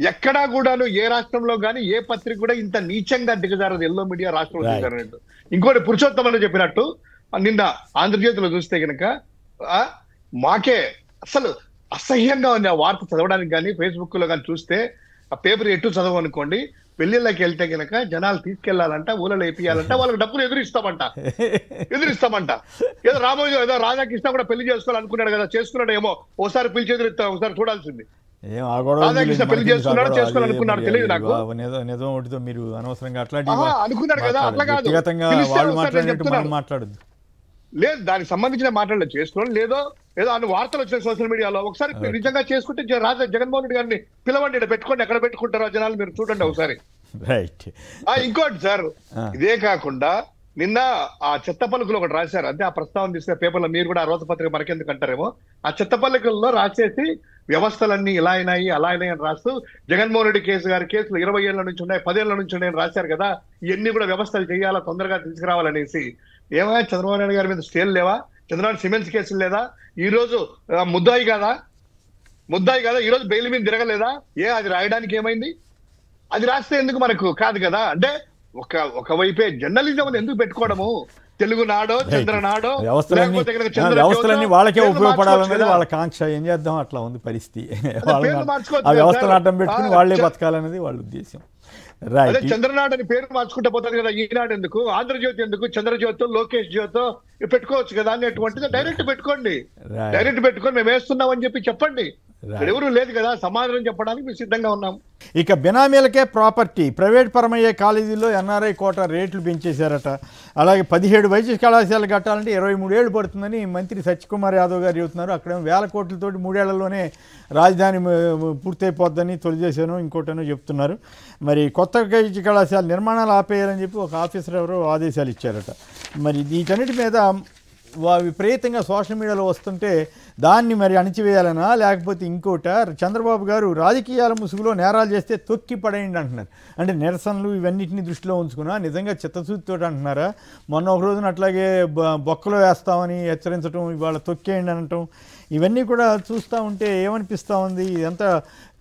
Speaker 3: ఎక్కడా కూడాను ఏ రాష్ట్రంలో కానీ ఏ పత్రిక కూడా ఇంత నీచంగా దిగజారదు ఎల్లో మీడియా రాష్ట్రంలో దిగజారనట్టు. ఇంకోటి పురుషోత్తమని చెప్పినట్టు నిన్న ఆంధ్రజ్యోతిలో చూస్తే కనుక మాకే అసలు అసహ్యంగా ఉంది ఆ వార్త చదవడానికి, కానీ ఫేస్బుక్ లో కానీ చూస్తే ఆ పేపర్ ఎటు చదవనుకోండి, పెళ్లిళ్ళకి వెళ్తే కనుక జనాలు తీసుకెళ్లాలంట, ఊళ్ళలో వేపియాలంట, వాళ్ళకి డబ్బులు ఎదురిస్తామంట. ఏదో రామోజీ ఏదో రాధాకృష్ణ కూడా పెళ్లి చేసుకోవాలనుకున్నాడు కదా, చేసుకున్నాడు ఏమో, ఒకసారి పిలిచి ఎదురిస్తాం, ఒకసారి చూడాల్సింది. పెళ్లి చేసుకున్నాడు చేసుకోవాలనుకున్నాడు తెలియదు నాకు,
Speaker 1: నిజం ఒకటితో మీరు అనవసరంగా అట్లాంటి
Speaker 3: అనుకున్నాడు కదా, అట్లా కాదు
Speaker 1: మాట్లాడద్దు.
Speaker 3: లేదు దానికి సంబంధించిన మాట్లాడలేదు, చేసుకోవడం లేదో ఏదో అన్ని వార్తలు వచ్చినాయి సోషల్ మీడియాలో. ఒకసారి నిజంగా చేసుకుంటే జగన్మోహన్ రెడ్డి గారిని పిలవండి, ఇక్కడ పెట్టుకోండి, ఎక్కడ పెట్టుకుంటారో జనాలు మీరు చూడండి ఒకసారి. ఇంకోటి సార్, ఇదే కాకుండా నిన్న ఆ చెత్త పలుకులు ఒకటి రాశారు, అంటే ఆ ప్రస్తావన తీసుకునే పేపర్లో మీరు కూడా ఆ రోజు పత్రిక మనకెందుకు అంటారేమో, ఆ చెత్త పలుకుల్లో రాసేసి వ్యవస్థలన్నీ ఇలా అయినాయి అలా అయినాయి అని రాస్తూ జగన్మోహన్ రెడ్డి కేసులు 20 ఏళ్ల నుంచి ఉన్నాయి, 10 ఏళ్ల నుంచి ఉన్నాయని రాశారు కదా, ఇవన్నీ కూడా వ్యవస్థలు చేయాలా, తొందరగా తీసుకురావాలనేసి. ఏమైనా చంద్రబాబు నాయుడు గారి మీద స్టేలు లేవా? చంద్రబాబు సిమెంట్స్ కేసులు లేదా? ఈ రోజు ముద్దాయి కదా ఈ రోజు బెయిల్ మీద తిరగలేదా? అది రాయడానికి ఏమైంది? అది రాస్తే ఎందుకు మనకు కాదు కదా. అంటే ఒకవైపే జర్నలిజం ఎందుకు పెట్టుకోవడము, తెలుగు నాడో చంద్రనాడో
Speaker 1: వ్యవస్థలన్నీ వాళ్ళకే ఉపయోగపడాలనేది వాళ్ళ కాంక్ష. ఏం చేద్దాం, అట్లా ఉంది పరిస్థితి. ఆ వ్యవస్థలు అడ్డం పెట్టుకుని వాళ్లే బతకాలనేది వాళ్ళ ఉద్దేశం.
Speaker 3: అదే చంద్రనాడు అని పేరు మార్చుకుంటే పోతారు కదా, ఈనాడు ఎందుకు, ఆంధ్రజ్యోతి ఎందుకు, చంద్రజ్యోతితో లోకేష్ జ్యోతితో పెట్టుకోవచ్చు కదా అనేటువంటిది డైరెక్ట్ పెట్టుకోండి, మేము వేస్తున్నాం అని చెప్పండి. ఎవరు లేదు కదా, సమాధానం చెప్పడానికి మేము సిద్ధంగా ఉన్నాం.
Speaker 1: ఇక బినామీలకే ప్రాపర్టీ, ప్రైవేట్ పరమయ్యే కాలేజీల్లో ఎన్ఆర్ఐ కోటా రేట్లు పెంచేశారట. అలాగే 17 వైద్య కళాశాలలు కట్టాలంటే 23 ఏళ్ళు పడుతుందని మంత్రి సత్యకుమార్ యాదవ్ గారు చెబుతున్నారు. అక్కడేమో 1000 కోట్లతోటి 3 ఏళ్లలోనే రాజధాని పూర్తయిపోద్దని తొలిచేశాను ఇంకోటనో చెప్తున్నారు. మరి కొత్త వైద్య కళాశాల నిర్మాణాలు ఆపేయాలని చెప్పి ఒక ఆఫీసర్ ఎవరో ఆదేశాలు ఇచ్చారట. మరి వీటన్నిటి మీద విపరీతంగా సోషల్ మీడియాలో వస్తుంటే దాన్ని మరి అణిచివేయాలనా లేకపోతే ఇంకోట, చంద్రబాబు గారు రాజకీయాల ముసుగులో నేరాలు చేస్తే తొక్కి పడేయండి అంటున్నారు. అంటే నిరసనలు ఇవన్నిటిని దృష్టిలో ఉంచుకున్నా నిజంగా చిత్తశుద్ధితో అంటున్నారా? మొన్న ఒక రోజున అట్లాగే బొక్కలో వేస్తామని హెచ్చరించడం, ఇవాళ తొక్కేయండి అనటం, ఇవన్నీ కూడా చూస్తూ ఉంటే ఏమనిపిస్తూ ఉంది, ఇదంతా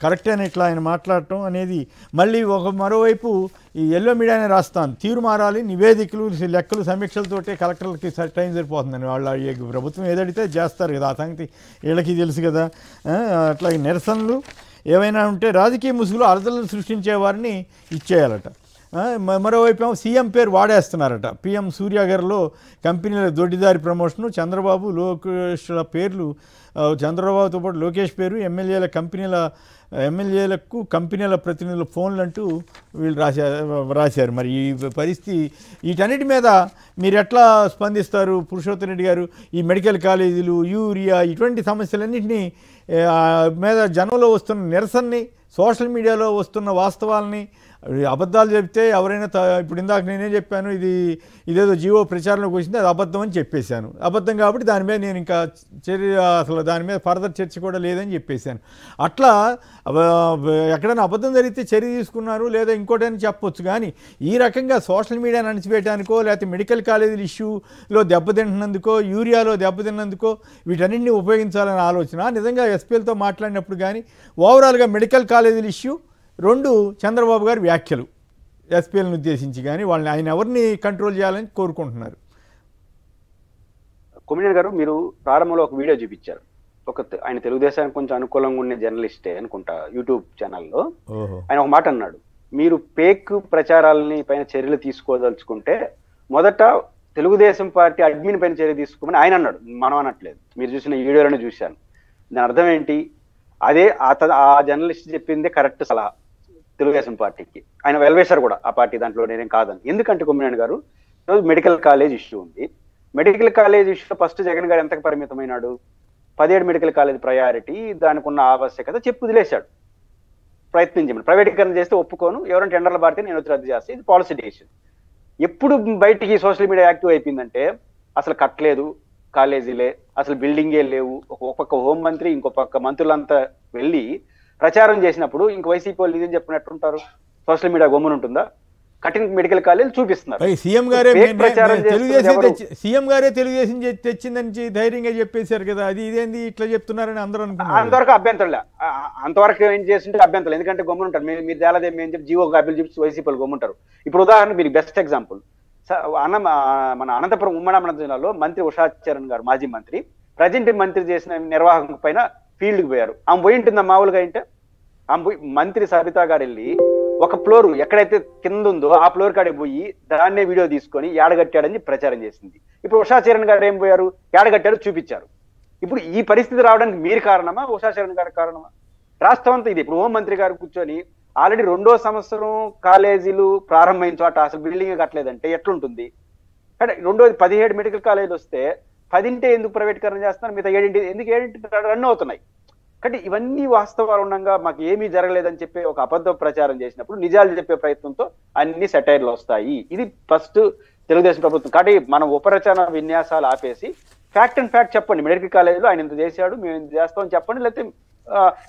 Speaker 1: కరెక్టే అని ఇట్లా ఆయన మాట్లాడటం అనేది. మళ్ళీ మరోవైపు ఈ ఎల్లో మీడియానే రాస్తాను, తీరు మారాలి, నివేదికలు లెక్కలు సమీక్షలతోటే కలెక్టర్లకి టైం సరిపోతుందని. వాళ్ళ ప్రభుత్వం ఏదడితే చేస్తారు కదా, ఆ సంగతి వీళ్ళకి తెలుసు కదా. అట్లాగే నిరసనలు ఏవైనా ఉంటే రాజకీయ ముసుగులో అలజడులు సృష్టించే వారిని ఇచ్చేయాలట. మరోవైపు ఏమో సీఎం పేరు వాడేస్తున్నారట. పిఎం సూర్యాగర్లో కంపెనీల దొడ్డిదారి ప్రమోషను, చంద్రబాబు లోకేష్ల పేర్లు, చంద్రబాబుతో పాటు లోకేష్ పేరు, ఎమ్మెల్యేలకు కంపెనీల ప్రతినిధుల ఫోన్లు అంటూ వీళ్ళు రాశారు. మరి ఈ పరిస్థితి వీటన్నిటి మీద మీరు ఎట్లా స్పందిస్తారు పురుషోత్తమ్ రెడ్డి గారు? ఈ మెడికల్ కాలేజీలు, యూరియా, ఇటువంటి సమస్యలన్నింటినీ మీద జనంలో వస్తున్న నిరసనని, సోషల్ మీడియాలో వస్తున్న వాస్తవాలని, అబద్ధాలు చెప్తే ఎవరైనా ఇప్పుడు ఇందాక నేనేం చెప్పాను, ఇదేదో జీవో ప్రచారంలోకి వచ్చింది, అది అబద్ధం అని చెప్పేశాను. అబద్ధం కాబట్టి దాని మీద నేను ఇంకా అసలు దాని మీద ఫర్దర్ చర్చ కూడా లేదని చెప్పేశాను. అట్లా ఎక్కడైనా అబద్ధం జరిగితే చర్య తీసుకున్నారు లేదా ఇంకోటని చెప్పొచ్చు. కానీ ఈ రకంగా సోషల్ మీడియాని అణిచివేయడానికో, లేకపోతే మెడికల్ కాలేజీల ఇష్యూలో దెబ్బతింటున్నందుకో, యూరియాలో దెబ్బతిన్నందుకో వీటన్నింటినీ ఉపయోగించాలని ఆలోచన. నిజంగా ఎస్పీలతో మాట్లాడినప్పుడు కానీ ఓవరాల్గా మెడికల్ కాలేజీల ఇష్యూ, 2 చంద్రబాబు గారి వ్యాఖ్యలు ఎస్పీలను ఉద్దేశించి కానీ ఆయన ఎవరిని కంట్రోల్ చేయాలని కోరుకుంటున్నారు?
Speaker 2: కొమ్మినేని గారు మీరు ప్రారంభంలో ఒక వీడియో చూపించారు. ఆయన తెలుగుదేశానికి కొంచెం అనుకూలంగా ఉండే జర్నలిస్టే అనుకుంటా, యూట్యూబ్ ఛానల్లో. ఆయన ఒక మాట అన్నాడు, మీరు ఫేక్ ప్రచారాలని పైన చర్యలు తీసుకోదలుచుకుంటే మొదట తెలుగుదేశం పార్టీ అడ్మిన్ పైన చర్య తీసుకోమని ఆయన అన్నాడు, మనం అనట్లేదు. మీరు చూసిన ఈ వీడియోలోనే చూశాను. దాని అర్థం ఏంటి? అదే ఆ జర్నలిస్ట్ చెప్పిందే కరెక్ట్ సలహా తెలుగుదేశం పార్టీకి. ఆయన వెల్వేశారు కూడా ఆ పార్టీ, దాంట్లో నేనేం కాదని. ఎందుకంటే కొమ్మినేని గారు ఈరోజు మెడికల్ కాలేజ్ ఇష్యూ ఉంది. Medical college issue first Jagan గారు ఎంతకు పరిమితమైనాడు? 17 మెడికల్ కాలేజ్ ప్రయారిటీ, దానికి ఉన్న ఆవశ్యకత చెప్పి వదిలేశాడు. ప్రయత్నించమని, ప్రైవేటీకరణ చేస్తే ఒప్పుకోను, ఎవరైనా టెండర్లు పడితే నేను వచ్చి రద్దు చేస్తే, ఇది పాలసీ డెసిషన్. ఎప్పుడు బయటికి సోషల్ మీడియా యాక్టివ్ అయిపోయిందంటే అసలు కట్టలేదు కాలేజీలే, అసలు బిల్డింగే లేవు, ఒక పక్క హోంమంత్రి ఇంకో పక్క మంత్రులంతా వెళ్ళి ప్రచారం చేసినప్పుడు ఇంక వైసీపీ వాళ్ళు ఇదేం చెప్పినట్టుంటారు? సోషల్ మీడియా గమ్మున ఉంటుందా? కఠిన మెడికల్ కాలేజ్ చూపిస్తున్నారు.
Speaker 1: సీఎం గారే తెలుగుదేశం తెచ్చిందని ధైర్యంగా చెప్పేశారు కదా, అది ఇదేంది ఇట్లా చెప్తున్నారని అందరూ అనుకున్నారు.
Speaker 2: అంతవరకు అభ్యంతరలే, అంతవరకు ఏం చేస్తుంటే అభ్యంతరం, ఎందుకంటే గమ్మునుంటారు. మీరు తేలదే మేము చెప్పి జీవో అభ్యర్థులు చూపించి వైసీపీలు గమ్ముంటారు. ఇప్పుడు ఉదాహరణ మీరు బెస్ట్ ఎగ్జాంపుల్, మన అనంతపురం ఉమ్మడి అనంతపురం జిల్లాలో మంత్రి ఉషా చరణ్ గారు, మాజీ మంత్రి, ప్రజెంట్ మంత్రి చేసిన నిర్వాహకం పైన ఫీల్డ్కి పోయారు. ఆమె పోయి ఉంటుందా మామూలుగా? అంటే ఆమె పోయి మంత్రి సబితా గారు వెళ్ళి ఒక ఫ్లోర్ ఎక్కడైతే కింద ఉందో ఆ ఫ్లోర్ కాడికి పోయి దాన్నే వీడియో తీసుకొని ఏడగట్టాడని ప్రచారం చేసింది. ఇప్పుడు ఉషా చరణ్ గారు ఏం పోయారు, ఏడగట్టాడు చూపించారు. ఇప్పుడు ఈ పరిస్థితి రావడానికి మీరు కారణమా, ఉషా చరణ్ గారి కారణమా? రాష్ట్రం అంతా ఇది. ఇప్పుడు హోంమంత్రి గారు కూర్చొని ఆల్రెడీ 2వ సంవత్సరం కాలేజీలు ప్రారంభమైన చోట అసలు బిల్డింగ్ కట్టలేదంటే ఎట్లుంటుంది? అంటే 17 మెడికల్ కాలేజీలు వస్తే 10 ఎందుకు ప్రైవేటీకరణ చేస్తున్నారు, మిగతా 7 ఎందుకు 7 రన్ అవుతున్నాయి? కాబట్టి ఇవన్నీ వాస్తవాలు ఉండగా మాకు ఏమీ జరగలేదని చెప్పి ఒక అబద్ధ ప్రచారం చేసినప్పుడు నిజాలు చెప్పే ప్రయత్నంతో అన్ని సెటైర్లు వస్తాయి. ఇది ఫస్ట్ తెలుగుదేశం ప్రభుత్వం. కాబట్టి మనం ఉపరచన విన్యాసాలు ఆపేసి ఫ్యాక్ట్ అండ్ ఫ్యాక్ట్ చెప్పండి. మెడికల్ కాలేజీలో ఆయన ఇంత చేశాడు, మేము ఇంత చేస్తామని చెప్పండి, లేకపోతే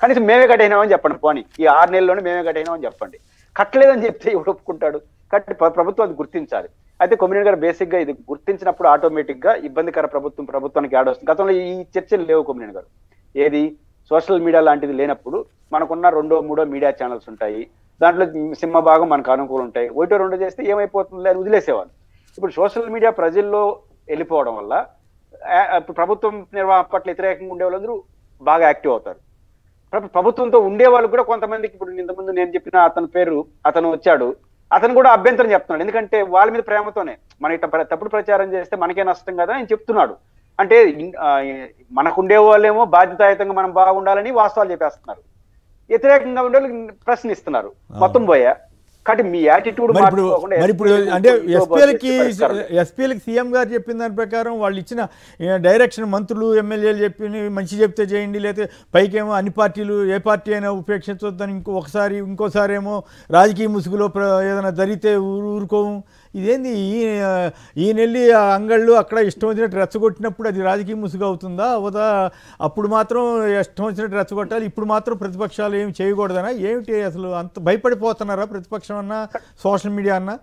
Speaker 2: కనీసం మేమే కట్టయినామని చెప్పండి. పోనీ ఈ 6 నెలల్లోనే మేమే కట్టయినామని చెప్పండి. కట్టలేదని చెప్తే ఎవడు ఒప్పుకుంటాడు? కాబట్టి ప్రభుత్వం అది గుర్తించాలి. అయితే కొమ్మినేని గారు బేసిక్ గా ఇది గుర్తించినప్పుడు ఆటోమేటిక్ గా ఇబ్బందికర ప్రభుత్వానికి యాడ్ వస్తుంది. గతంలో ఈ చర్చలు లేవు కొమ్మినేని గారు. ఏది సోషల్ మీడియా లాంటిది లేనప్పుడు మనకున్న 2, 3 మీడియా ఛానల్స్ ఉంటాయి, దాంట్లో సింహభాగం మనకు అనుకూలం ఉంటాయి. 1, 2 చేస్తే ఏమైపోతుంది అని వదిలేసేవాళ్ళు. ఇప్పుడు సోషల్ మీడియా ప్రజల్లో వెళ్ళిపోవడం వల్ల ప్రభుత్వం నిర్వహణ పట్ల వ్యతిరేకంగా ఉండే వాళ్ళందరూ బాగా యాక్టివ్ అవుతారు. ప్రభుత్వంతో ఉండే వాళ్ళు కూడా కొంతమందికి, ఇప్పుడు ఇంతకుముందు నేను చెప్పిన అతని పేరు, అతను వచ్చాడు, అతను కూడా అభ్యంతరం చెప్తున్నాడు. ఎందుకంటే వాళ్ళ మీద ప్రేమతోనే, మన ఇట్లా తప్పుడు ప్రచారం చేస్తే మనకే నష్టం కదా అని చెప్తున్నాడు. అంటే మనకుండే వాళ్ళేమో బాధ్యతాయుతంగా మనం బాగుండాలని వాస్తవాలు చెప్పేస్తున్నారు, వ్యతిరేకంగా ఉండే వాళ్ళు ప్రశ్నిస్తున్నారు. మొత్తం పోయా. కాబట్టి మీ యాటిట్యూడ్
Speaker 1: మరి ఇప్పుడు అంటే ఎస్పీలకి సీఎం గారు చెప్పిన దాని ప్రకారం వాళ్ళు ఇచ్చిన డైరెక్షన్, మంత్రులు ఎమ్మెల్యేలు చెప్పి మంచి చెప్తే చేయండి, లేకపోతే పైకేమో అన్ని పార్టీలు ఏ పార్టీ అయినా ఉపేక్షించొద్దని ఇంకోసారి ఏమో రాజకీయ ముసుగులో ఏదైనా జరిగితే ఊరుకోము. ఇదేంది ఈ నెల్లి అంగళ్ళు అక్కడ ఇష్టం వచ్చినట్టు రెచ్చగొట్టినప్పుడు అది రాజకీయ ముసుగు అవుతుందా అవదా? అప్పుడు మాత్రం ఇష్టం వచ్చినట్టు రెచ్చగొట్టాలి, ఇప్పుడు మాత్రం ప్రతిపక్షాలు ఏమి చేయకూడదనా? ఏమిటి అసలు అంత భయపడిపోతున్నారా ప్రతిపక్షం అన్నా సోషల్ మీడియా అన్నా?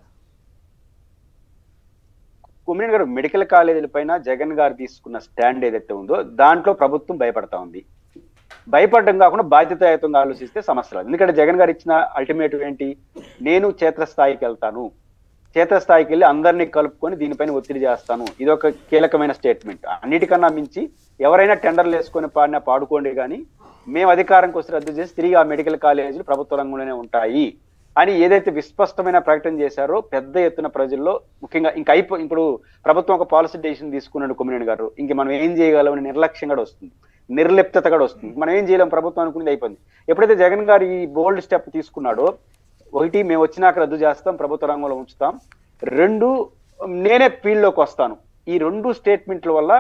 Speaker 2: కొమ్మినేని గారు, మెడికల్ కాలేజీల పైన జగన్ గారు తీసుకున్న స్టాండ్ ఏదైతే ఉందో దాంట్లో ప్రభుత్వం భయపడతా ఉంది. భయపడడం కాకుండా బాధ్యతాయుతంగా ఆలోచిస్తే సమస్యలు. ఎందుకంటే జగన్ గారు ఇచ్చిన అల్టిమేటివ్ ఏంటి? నేను క్షేత్రస్థాయికి వెళ్తాను, క్షేత్రస్థాయికి వెళ్ళి అందరినీ కలుపుకొని దీనిపైన ఒత్తిడి చేస్తాను. ఇది ఒక కీలకమైన స్టేట్మెంట్. అన్నిటికన్నా మించి ఎవరైనా టెండర్లు వేసుకొని పాడుకోండి, కానీ మేము అధికారంకి వస్తే రద్దు చేసి తిరిగి ఆ మెడికల్ కాలేజీలు ప్రభుత్వ రంగంలోనే ఉంటాయి అని ఏదైతే విస్పష్టమైన ప్రకటన చేశారో పెద్ద ఎత్తున ప్రజల్లో, ముఖ్యంగా ఇప్పుడు ప్రభుత్వం ఒక పాలసీ డెసిషన్ తీసుకున్నాడు కొమ్మినేని గారు, ఇంక మనం ఏం చేయగలమని నిర్లక్ష్యం కూడా వస్తుంది, నిర్లిప్తత కూడా వస్తుంది. మనం ఏం చేయలేం, ప్రభుత్వం అనుకునేది అయిపోయింది. ఎప్పుడైతే జగన్ గారు ఈ బోల్డ్ స్టెప్ తీసుకున్నాడో, 1 మేము వచ్చినాక రద్దు చేస్తాం, ప్రభుత్వ రంగంలో ఉంచుతాం, 2 నేనే ఫీల్డ్లోకి వస్తాను. ఈ 2 స్టేట్మెంట్ల వల్ల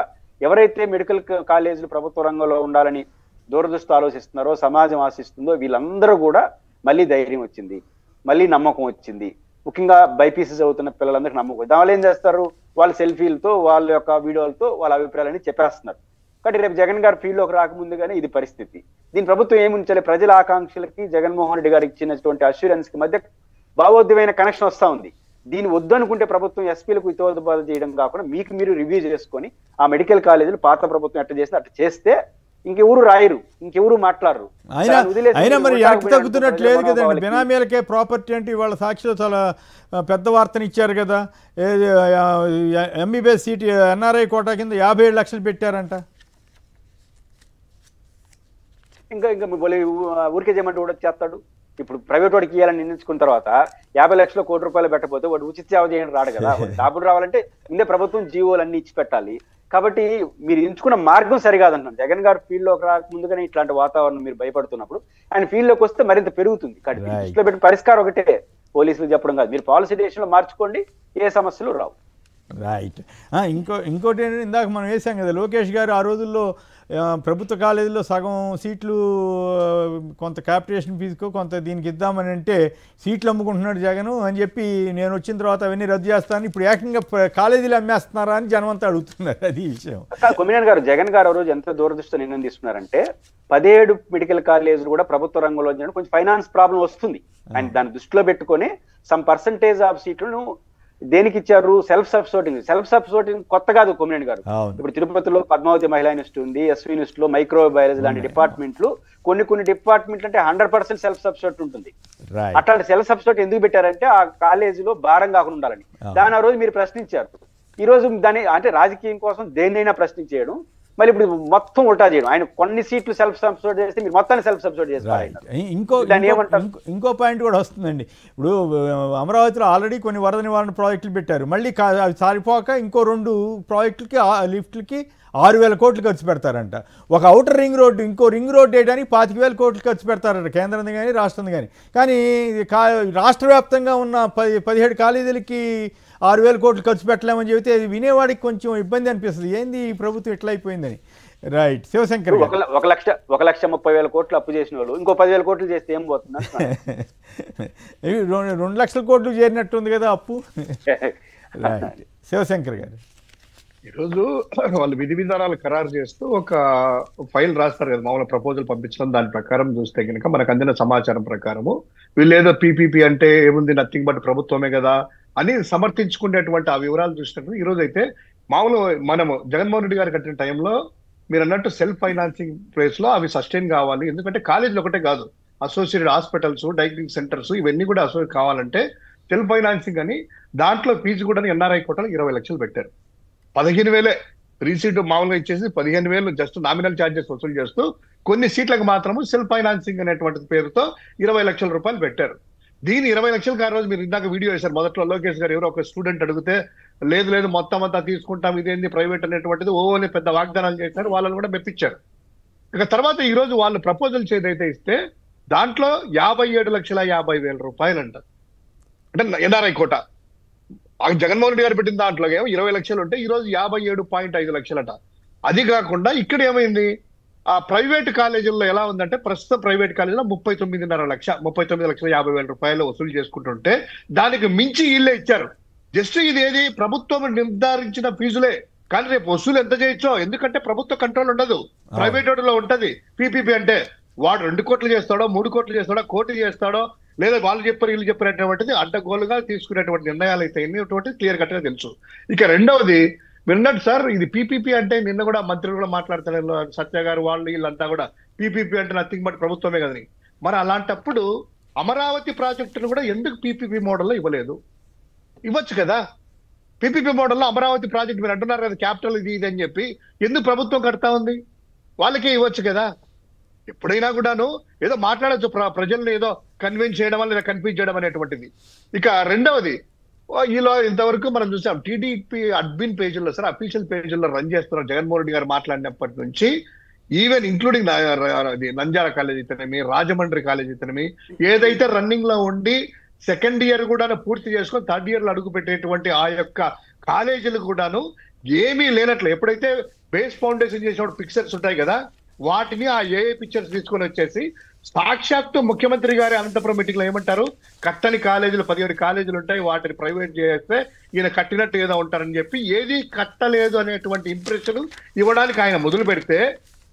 Speaker 2: ఎవరైతే మెడికల్ కాలేజీలు ప్రభుత్వ రంగంలో ఉండాలని దూరదృష్టి ఆలోచిస్తున్నారో, సమాజం ఆశిస్తుందో, వీళ్ళందరూ కూడా మళ్ళీ ధైర్యం వచ్చింది, మళ్ళీ నమ్మకం వచ్చింది. ముఖ్యంగా బైపీసీ చదువుతున్న పిల్లలందరికీ నమ్మకం. దానివల్ల ఏం చేస్తారు, వాళ్ళ సెల్ఫీలతో వాళ్ళ యొక్క వీడియోలతో వాళ్ళ అభిప్రాయాలని చెప్పేస్తున్నారు. కాబట్టి రేపు జగన్ గారు ఫీల్డ్లోకి రాకముందుగానే ఇది పరిస్థితి. దీని ప్రభుత్వం ఏముంచాలి? ప్రజల ఆకాంక్షలకి జగన్మోహన్ రెడ్డి గారికి ఇచ్చినటువంటి అష్యూరెన్స్ కి మధ్య భావోద్యమైన కనెక్షన్ వస్తా ఉంది. దీన్ని వద్దనుకుంటే ప్రభుత్వం ఎస్పీలకు హితోపదేశాలు చేయడం కాకుండా మీకు మీరు రివ్యూ చేసుకొని ఆ మెడికల్ కాలేజీలు పాత ప్రభుత్వం ఎట్లా చేస్తే అట్లా చేస్తే ఇంకెవరు రాయరు, ఇంకెవరు మాట్లాడరు.
Speaker 1: అయినా మరి ఎనక్కి తగ్గుతున్నట్టు లేదు కదండి. బినామీలకే ప్రాపర్టీ అంటే ఇవాళ సాక్షిలో చాలా పెద్ద వార్తని ఇచ్చారు కదా. ఎంబీబీఎస్ సీట్ ఎన్ఆర్ఐ కోటా కింద 57 లక్షలు పెట్టారంట.
Speaker 2: ఇంకా ఊరికే చేయమంటే కూడా చేస్తాడు. ఇప్పుడు ప్రైవేట్ వాడికి ఇవ్వాలని నిర్ణయించుకున్న తర్వాత 50 లక్షలు కోటి రూపాయలు పెట్టకపోతే వాడు ఉచిత సేవ చేయడం రాడు కదా. డబ్బులు రావాలంటే ముందే ప్రభుత్వం జీవోలు అన్ని ఇచ్చి పెట్టాలి. కాబట్టి మీరు ఎంచుకున్న మార్గం సరికాదంటున్నాను. జగన్ గారు ఫీల్డ్ లోకి రాకముందుగానే ఇట్లాంటి వాతావరణం మీరు భయపడుతున్నప్పుడు ఆయన ఫీల్డ్ లోకి వస్తే మరింత పెరుగుతుంది. దృష్టిలో పెట్టి పరిష్కారం ఒకటే, పోలీసులు చెప్పడం కాదు. మీరు పాలసీ డెసిషన్లో మార్చుకోండి, ఏ సమస్యలు రావు.
Speaker 1: రైట్. ఇంకోటి ఏంటంటే ఇందాక మనం వేసాం కదా, లోకేష్ గారు ఆ రోజుల్లో ప్రభుత్వ కాలేజీలో సగం సీట్లు కొంత క్యాపిటేషన్ ఫీజుకో కొంత దీనికి ఇద్దామని అంటే సీట్లు అమ్ముకుంటున్నాడు జగన్ అని చెప్పి నేను వచ్చిన తర్వాత అవన్నీ రద్దు చేస్తాను, ఇప్పుడు ఏకంగా కాలేజీలు అమ్మేస్తున్నారా అని జనం అంతా అడుగుతున్నారు. అది విషయం.
Speaker 2: కొమ్మినేని గారు, జగన్ గారు ఆ రోజు ఎంత దూరదృష్టి నిర్ణయం తీసుకున్నారంటే 17 మెడికల్ కాలేజీలు కూడా ప్రభుత్వ రంగంలో కొంచెం ఫైనాన్స్ ప్రాబ్లం వస్తుంది అండ్ దాన్ని దృష్టిలో పెట్టుకొని సమ్ పర్సంటేజ్ ఆఫ్ సీట్లను దేనికి ఇచ్చారు? సెల్ఫ్ సబ్స్టిట్యూటింగ్ కొత్త కాదు కొమ్మినేని గారు. ఇప్పుడు తిరుపతిలో పద్మావతి మహిళా యూనివర్సిటీ ఉంది, ఎస్వి యూనివర్సిటీలో మైక్రోబయాలజీ లాంటి డిపార్ట్మెంట్లు కొన్ని డిపార్ట్మెంట్లు అంటే 100% సెల్ఫ్ సబ్స్టిట్యూట్ ఉంటుంది. అట్లాంటి సెల్ఫ్ సబ్స్టిట్యూట్ ఎందుకు పెట్టారంటే ఆ కాలేజీలో భారం కాకుండా ఉండాలని. దాని ఆ రోజు మీరు ప్రశ్నించారు. ఈ రోజు దాన్ని అంటే రాజకీయం కోసం దేన్నైనా ప్రశ్నించేయడం, మళ్ళీ ఇప్పుడు మొత్తం ఉల్టా చేయడం. ఆయన కొన్ని సీట్లు సెల్ఫ్ సబ్స్టిట్యూట్ చేస్తే మీరు మొత్తాన్ని సెల్ఫ్ సబ్స్టిట్యూట్ చేస్తారు.
Speaker 1: ఇంకో పాయింట్ కూడా వస్తుందండి. ఇప్పుడు అమరావతిలో ఆల్రెడీ కొన్ని వరద నివారణ ప్రాజెక్టులు పెట్టారు, మళ్ళీ అవి సారిపోక ఇంకో 2 ప్రాజెక్టులకి లిఫ్ట్లకి 6,000 కోట్లు ఖర్చు పెడతారంట. ఒక అవుటర్ రింగ్ రోడ్డు, ఇంకో రింగ్ రోడ్డు వేయడానికి 25,000 కోట్లు ఖర్చు పెడతారంట, కేంద్రం కానీ రాష్ట్రం కానీ. కానీ రాష్ట్ర వ్యాప్తంగా ఉన్న 17 కాలేజీలకి 6,000 కోట్లు ఖర్చు పెట్టలేమని చెబితే వినేవాడికి కొంచెం ఇబ్బంది అనిపిస్తుంది, ఏంది ఈ ప్రభుత్వం ఎట్లా అయిపోయిందని. రైట్. శివశంకర్
Speaker 2: 1,30,000 కోట్లు అప్పు చేసిన వాళ్ళు ఇంకో 10,000 కోట్లు చేస్తే ఏం పోతుంది?
Speaker 1: 2 లక్షల కోట్లు చేరినట్టుంది కదా అప్పు. రైట్. శివశంకర్ గారు,
Speaker 3: ఈరోజు వాళ్ళు విధి విధానాలు ఖరారు చేస్తూ ఒక ఫైల్ రాస్తారు కదా, మామూలు ప్రపోజల్ పంపించడం. దాని ప్రకారం చూస్తే కనుక మనకు అందిన సమాచారం ప్రకారము వీళ్ళు ఏదో పీపీపీ అంటే ఏముంది, నథింగ్ బట్ ప్రభుత్వమే కదా అని సమర్థించుకునేటువంటి ఆ వివరాలు చూసినట్టు ఈ రోజు అయితే మామూలు మనము జగన్మోహన్ రెడ్డి గారు కట్టిన టైంలో మీరు అన్నట్టు సెల్ఫ్ ఫైనాన్సింగ్ ప్లేస్ లో అవి సస్టైన్ కావాలి. ఎందుకంటే కాలేజీలు ఒకటే కాదు, అసోసియేటెడ్ హాస్పిటల్స్, డయాగ్నోస్టిక్ సెంటర్స్ ఇవన్నీ కూడా అసోసియేట్ కావాలంటే సెల్ఫ్ ఫైనాన్సింగ్ అని దాంట్లో ఫీజు కూడా ఎన్ఆర్ఐ కోటలు 20 లక్షలు పెట్టారు. 15,000 ఫ్రీ సీటు మామూలుగా ఇచ్చేసి 15,000 జస్ట్ నామినల్ ఛార్జెస్ వసూలు చేస్తూ కొన్ని సీట్లకు మాత్రము సెల్ఫ్ ఫైనాన్సింగ్ అనేటువంటి పేరుతో 20 లక్షల రూపాయలు పెట్టారు. దీని 20 లక్షలకు ఆ రోజు మీరు ఇందాక వీడియో వేశారు. మొదట్లో లోకేష్ గారు ఎవరో ఒక స్టూడెంట్ అడిగితే లేదు మొత్తం అంతా తీసుకుంటాం, ఇదేంది ప్రైవేట్ అనేటువంటిది అని పెద్ద వాగ్దానాలు చేశారు, వాళ్ళని కూడా మెప్పించారు. ఇక తర్వాత ఈ రోజు వాళ్ళు ప్రపోజల్స్ ఏదైతే ఇస్తే దాంట్లో 57,50,000 రూపాయలు అంట, అంటే ఎన్ఆర్ఐ కోట. జగన్మోహన్ రెడ్డి గారు పెట్టిన దాంట్లో 20 లక్షలు ఉంటే ఈ రోజు 57.5 లక్షలట. అది కాకుండా ఇక్కడ ఏమైంది, ఆ ప్రైవేట్ కాలేజీల్లో ఎలా ఉందంటే ప్రస్తుతం ప్రైవేట్ కాలేజీలో 39,50,000 రూపాయలు వసూలు చేసుకుంటుంటే దానికి మించి వీళ్ళే ఇచ్చారు. జస్ట్ ఇది ఏది ప్రభుత్వం నిర్ధారించిన ఫీజులే, కానీ రేపు వసూలు ఎంత చేయొచ్చో, ఎందుకంటే ప్రభుత్వ కంట్రోల్ ఉండదు, ప్రైవేట్ వాటిలో ఉంటది. పీపీపీ అంటే వాడు 2 కోట్లు చేస్తాడో 3 కోట్లు చేస్తాడో కోటి చేస్తాడో, లేదా వాళ్ళు చెప్పారు వీళ్ళు చెప్పినటువంటిది అడ్డగోలుగా తీసుకునేటువంటి నిర్ణయాలు అయితే ఎన్నిటువంటిది క్లియర్ కట్ గా తెలుసు. ఇక రెండవది విన్నట్టు సార్, ఇది పీపీపీ అంటే నిన్న కూడా మంత్రులు కూడా మాట్లాడతారు, సత్య గారు వాళ్ళు వీళ్ళంతా కూడా పీపీపీ అంటే నథింగ్ బట్ ప్రభుత్వమే కదని. మరి అలాంటప్పుడు అమరావతి ప్రాజెక్టును కూడా ఎందుకు పీపీపీ మోడల్లో ఇవ్వలేదు? ఇవ్వచ్చు కదా. పీపీపీ మోడల్లో అమరావతి ప్రాజెక్ట్ మీరు అంటున్నారు కదా క్యాపిటల్ ఇది అని చెప్పి, ఎందుకు ప్రభుత్వం కడతా ఉంది? వాళ్ళకే ఇవ్వచ్చు కదా. ఎప్పుడైనా కూడాను ఏదో మాట్లాడచ్చు, ప్రజల్ని ఏదో కన్విన్స్ చేయడం లేదా కన్ఫ్యూజ్ చేయడం అనేటువంటిది. ఇక రెండవది, ఈలో ఇంతవరకు మనం చూసాం టీడీపీ అడ్మిన్ పేజీల్లో సార్, అఫీషియల్ పేజీల్లో రన్ చేస్తున్నారు జగన్మోహన్ రెడ్డి గారు మాట్లాడినప్పటి నుంచి, ఈవెన్ ఇంక్లూడింగ్ నంద్యాల కాలేజ్ అయితేనేమి, రాజమండ్రి కాలేజ్ అయితేనేమి, ఏదైతే రన్నింగ్ లో ఉండి సెకండ్ ఇయర్ కూడా పూర్తి చేసుకొని థర్డ్ ఇయర్ లో అడుగు పెట్టేటువంటి ఆ యొక్క కాలేజీలు కూడాను ఏమీ లేనట్లు, ఎప్పుడైతే బేస్ ఫౌండేషన్ చేసినప్పుడు పిక్చర్స్ ఉంటాయి కదా, వాటిని ఆ ఏఏ పిక్చర్స్ తీసుకొని వచ్చేసి సాక్షాత్తు ముఖ్యమంత్రి గారి అనంతపురం మీటింగ్ లో ఏమంటారు, కట్టని కాలేజీలు 17 కాలేజీలు ఉంటాయి, వాటిని ప్రైవేట్ చేస్తే ఈయన కట్టినట్టు ఏదో ఉంటారని చెప్పి ఏది కట్టలేదు అనేటువంటి ఇంప్రెషన్ ఇవ్వడానికి ఆయన మొదలు పెడితే,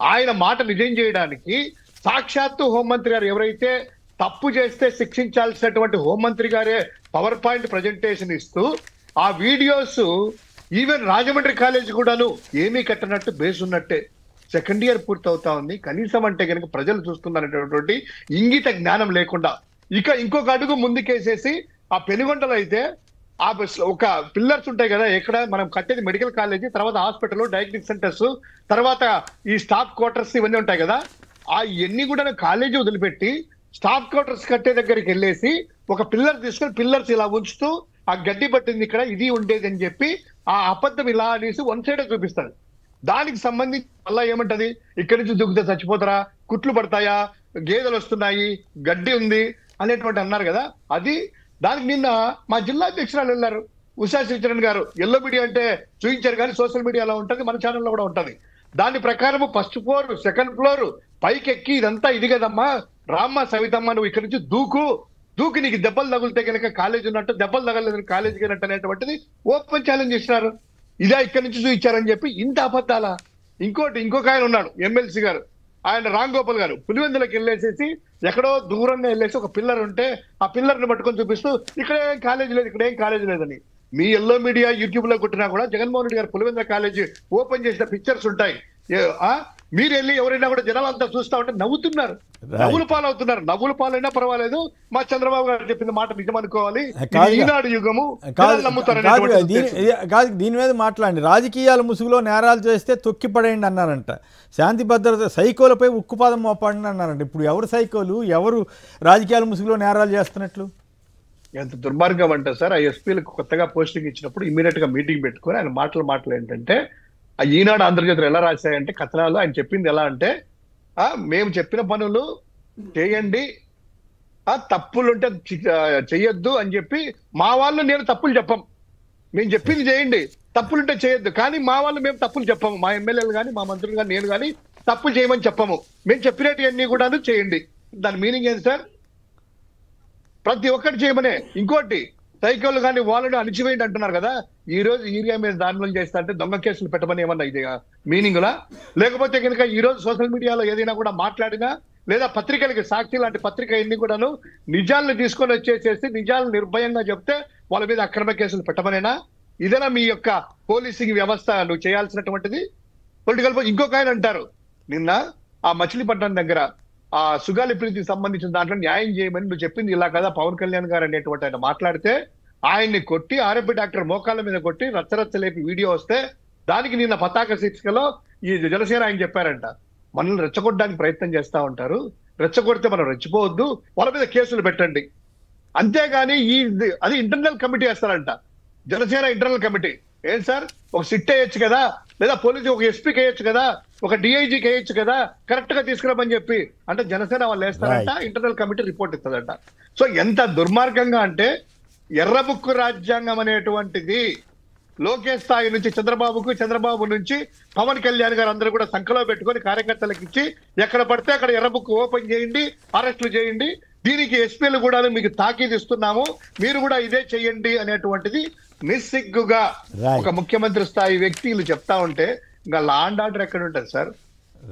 Speaker 3: ఆయన మాట నిజం చేయడానికి సాక్షాత్తు హోంమంత్రి గారు ఎవరైతే తప్పు చేస్తే శిక్షించాల్సినటువంటి హోంమంత్రి గారే పవర్ పాయింట్ ప్రజెంటేషన్ ఇస్తూ ఆ వీడియోస్ ఈవెన్ రాజమండ్రి కాలేజ్ కూడాను ఏమీ కట్టనట్టు బేస్ ఉన్నట్టే. సెకండ్ ఇయర్ పూర్తి అవుతా ఉంది. కనీసం అంటే కనుక ప్రజలు చూస్తున్నారనేటువంటి ఇంగిత జ్ఞానం లేకుండా ఇక ఇంకొక అడుగు ముందుకేసేసి ఆ పెనుగొండలో అయితే ఒక పిల్లర్స్ ఉంటాయి కదా, ఎక్కడ మనం కట్టేది మెడికల్ కాలేజీ, తర్వాత హాస్పిటల్, డయాగ్నోస్టిక్ సెంటర్స్, తర్వాత ఈ స్టాఫ్ క్వార్టర్స్ ఇవన్నీ ఉంటాయి కదా, ఆ ఇవన్నీ కూడా కాలేజీ వదిలిపెట్టి స్టాఫ్ క్వార్టర్స్ కట్టే దగ్గరికి వెళ్ళేసి ఒక పిల్లర్ తీసుకొని పిల్లర్స్ ఇలా ఉంచుతూ ఆ గడ్డి పట్టింది ఇక్కడ ఇది ఉండేది అని చెప్పి ఆ అబద్ధం ఇలా అనేసి వన్ సైడ్ చూపిస్తాడు. దానికి సంబంధించి మళ్ళా ఏమంటది, ఇక్కడి నుంచి దుగ్గితే చచ్చిపోతారా, కుట్లు పడతాయా, గేదెలు వస్తున్నాయి, గడ్డి ఉంది అనేటువంటి అన్నారు కదా. అది దానికి నిన్న మా జిల్లా అధ్యక్షురాలు వెళ్ళారు, ఉషా శ్రీచరణ్ గారు. ఎల్లో మీడియా అంటే చూపించారు కానీ సోషల్ మీడియాలో ఉంటుంది, మన ఛానల్లో కూడా ఉంటుంది. దాని ప్రకారం ఫస్ట్ ఫ్లోర్, సెకండ్ ఫ్లోర్ పైకి ఎక్కి ఇదంతా ఇది కదమ్మా, రామ్మ సవితమ్మ నువ్వు ఇక్కడి నుంచి దూకి నీకు దెబ్బలు తగులితే కనుక కాలేజ్ ఉన్నట్టు, దెబ్బలు తగలేదు కాలేజీకి వెళ్ళినట్టు అనేటువంటిది ఓపెన్ ఛాలెంజ్ చేసినారు. ఇదే ఇక్కడి నుంచి చూపించారని చెప్పి ఇంత అబద్ధాలా. ఇంకొక ఆయన ఉన్నాడు ఎమ్మెల్సీ గారు, ఆయన రామ్ గోపాల్ గారు, పులివెందులకు వెళ్ళేసేసి ఎక్కడో దూరంగా వెళ్ళేసి ఒక పిల్లర్ ఉంటే ఆ పిల్లర్ని పట్టుకొని చూపిస్తూ ఇక్కడ ఏం కాలేజీ లేదు, ఇక్కడ ఏం కాలేజీ లేదని. మీ ఎల్లో మీడియా యూట్యూబ్ లో కొట్టినా కూడా జగన్మోహన్ రెడ్డి గారు పులివెందుల కాలేజీ ఓపెన్ చేసిన పిక్చర్స్ ఉంటాయి. మీరు వెళ్ళి ఎవరైనా కూడా జనాలంతా చూస్తా ఉంటే నవ్వుతున్నారు, నవ్వుల పాలవుతున్నారు. నవ్వుల పాలైనా పర్వాలేదు, మా చంద్రబాబు గారు చెప్పిన మాట నిజం అనుకోవాలి. ఈనాడు యుగము
Speaker 1: కాదు. దీని మీద మాట్లాడండి. రాజకీయాల ముసుగులో నేరాలు చేస్తే తొక్కిపడేయండి అన్నారంట. శాంతి భద్రత సైకోలపై ఉక్కుపాదం మోపండి అన్నారంట. ఇప్పుడు ఎవరు సైకోలు, ఎవరు రాజకీయాల ముసుగులో నేరాలు చేస్తున్నట్లు?
Speaker 3: ఎంత దుర్మార్గం అంటే సార్, ఆ ఎస్పీలకు కొత్తగా పోస్టింగ్ ఇచ్చినప్పుడు ఇమీడియట్ గా మీటింగ్ పెట్టుకొని ఆయన మాటలు ఏంటంటే, ఆ ఈనాడు ఆంధ్రజ్యోతిలో ఎలా రాశాయంటే కథనాలు, ఆయన చెప్పింది ఎలా అంటే, మేము చెప్పిన పనులు చేయండి, తప్పులుంటే చెయ్యొద్దు అని చెప్పి మా వాళ్ళు నేను తప్పులు చెప్పం, మేము చెప్పింది చేయండి, తప్పులుంటే చేయొద్దు, కానీ మా వాళ్ళు మేము తప్పులు చెప్పము, మా ఎమ్మెల్యేలు కానీ మా మంత్రులు కానీ నేను కానీ తప్పులు చేయమని చెప్పము, మేము చెప్పినవన్నీ కూడా చేయండి. దాని మీనింగ్ ఏంటి సార్? ప్రతి ఒక్కటి చేయమనే. ఇంకోటి సైకిళ్ళు కానీ వాళ్ళని అణిచివేయండి అంటున్నారు కదా. ఈ రోజు ఏరియా మీద దాడులు చేస్తా అంటే దొంగ కేసులు పెట్టమని ఏమన్నా ఇది మీనింగ్లా? లేకపోతే కనుక ఈ రోజు సోషల్ మీడియాలో ఏదైనా కూడా మాట్లాడినా, లేదా పత్రికలకి సాక్షి లాంటి పత్రిక ఎన్ని కూడాను నిజాలను తీసుకొని వచ్చేసేసి నిజాలను నిర్భయంగా చెప్తే వాళ్ళ మీద అక్రమ కేసులు పెట్టమనేనా? ఇదేనా మీ యొక్క పోలీసింగ్ వ్యవస్థ నువ్వు చేయాల్సినటువంటిది? పొలిటికల్ ఇంకొక ఆయన అంటారు, నిన్న ఆ మచిలీపట్నం దగ్గర ఆ సుగాలి ప్రీతికి సంబంధించిన దాంట్లో న్యాయం చేయమని నువ్వు చెప్పింది ఇలా కదా పవన్ కళ్యాణ్ గారు అనేటువంటి ఆయన మాట్లాడితే ఆయన్ని కొట్టి ఆర్ఎంపీ డాక్టర్ మోకాళ్ళ మీద కొట్టి రచ్చరచ్చలేపి వీడియో వస్తే దానికి నిన్న పతాక శీర్షికలో ఈ జనసేన ఆయన చెప్పారంట, మనల్ని రెచ్చగొట్టడానికి ప్రయత్నం చేస్తా ఉంటారు, రెచ్చగొడితే మనం రెచ్చిపోవద్దు, వాళ్ళ మీద కేసులు పెట్టండి. అంతేగాని అది ఇంటర్నల్ కమిటీ వేస్తారంట, జనసేన ఇంటర్నల్ కమిటీ. ఏం సార్, ఒక సిట్ వేయొచ్చు కదా, లేదా పోలీసు ఒక ఎస్పీకి వేయొచ్చు కదా, ఒక డిఐజీకి వేయొచ్చు కదా, కరెక్ట్ గా తీసుకురామని చెప్పి. అంటే జనసేన వాళ్ళు వేస్తారంట, ఇంటర్నల్ కమిటీ రిపోర్ట్ ఇస్తుందంట. సో ఎంత దుర్మార్గంగా అంటే, ఎర్రబుక్కు రాజ్యాంగం అనేటువంటిది లోకేష్ స్థాయి నుంచి చంద్రబాబు నుంచి పవన్ కళ్యాణ్ గారు అందరూ కూడా సంఖలో పెట్టుకొని కార్యకర్తలకు ఇచ్చి ఎక్కడ పడితే అక్కడ ఎర్రబుక్ ఓపెన్ చేయండి, అరెస్టులు చేయండి, దీనికి ఎస్పీలు కూడా మీకు తాకీదు ఇస్తున్నాము, మీరు కూడా ఇదే చెయ్యండి అనేటువంటిది నిస్సిగ్గుగా ఒక ముఖ్యమంత్రి స్థాయి వ్యక్తులు చెప్తా ఉంటే ఇంకా లా అండ్ ఆర్డర్ ఎక్కడ ఉంటుంది సార్?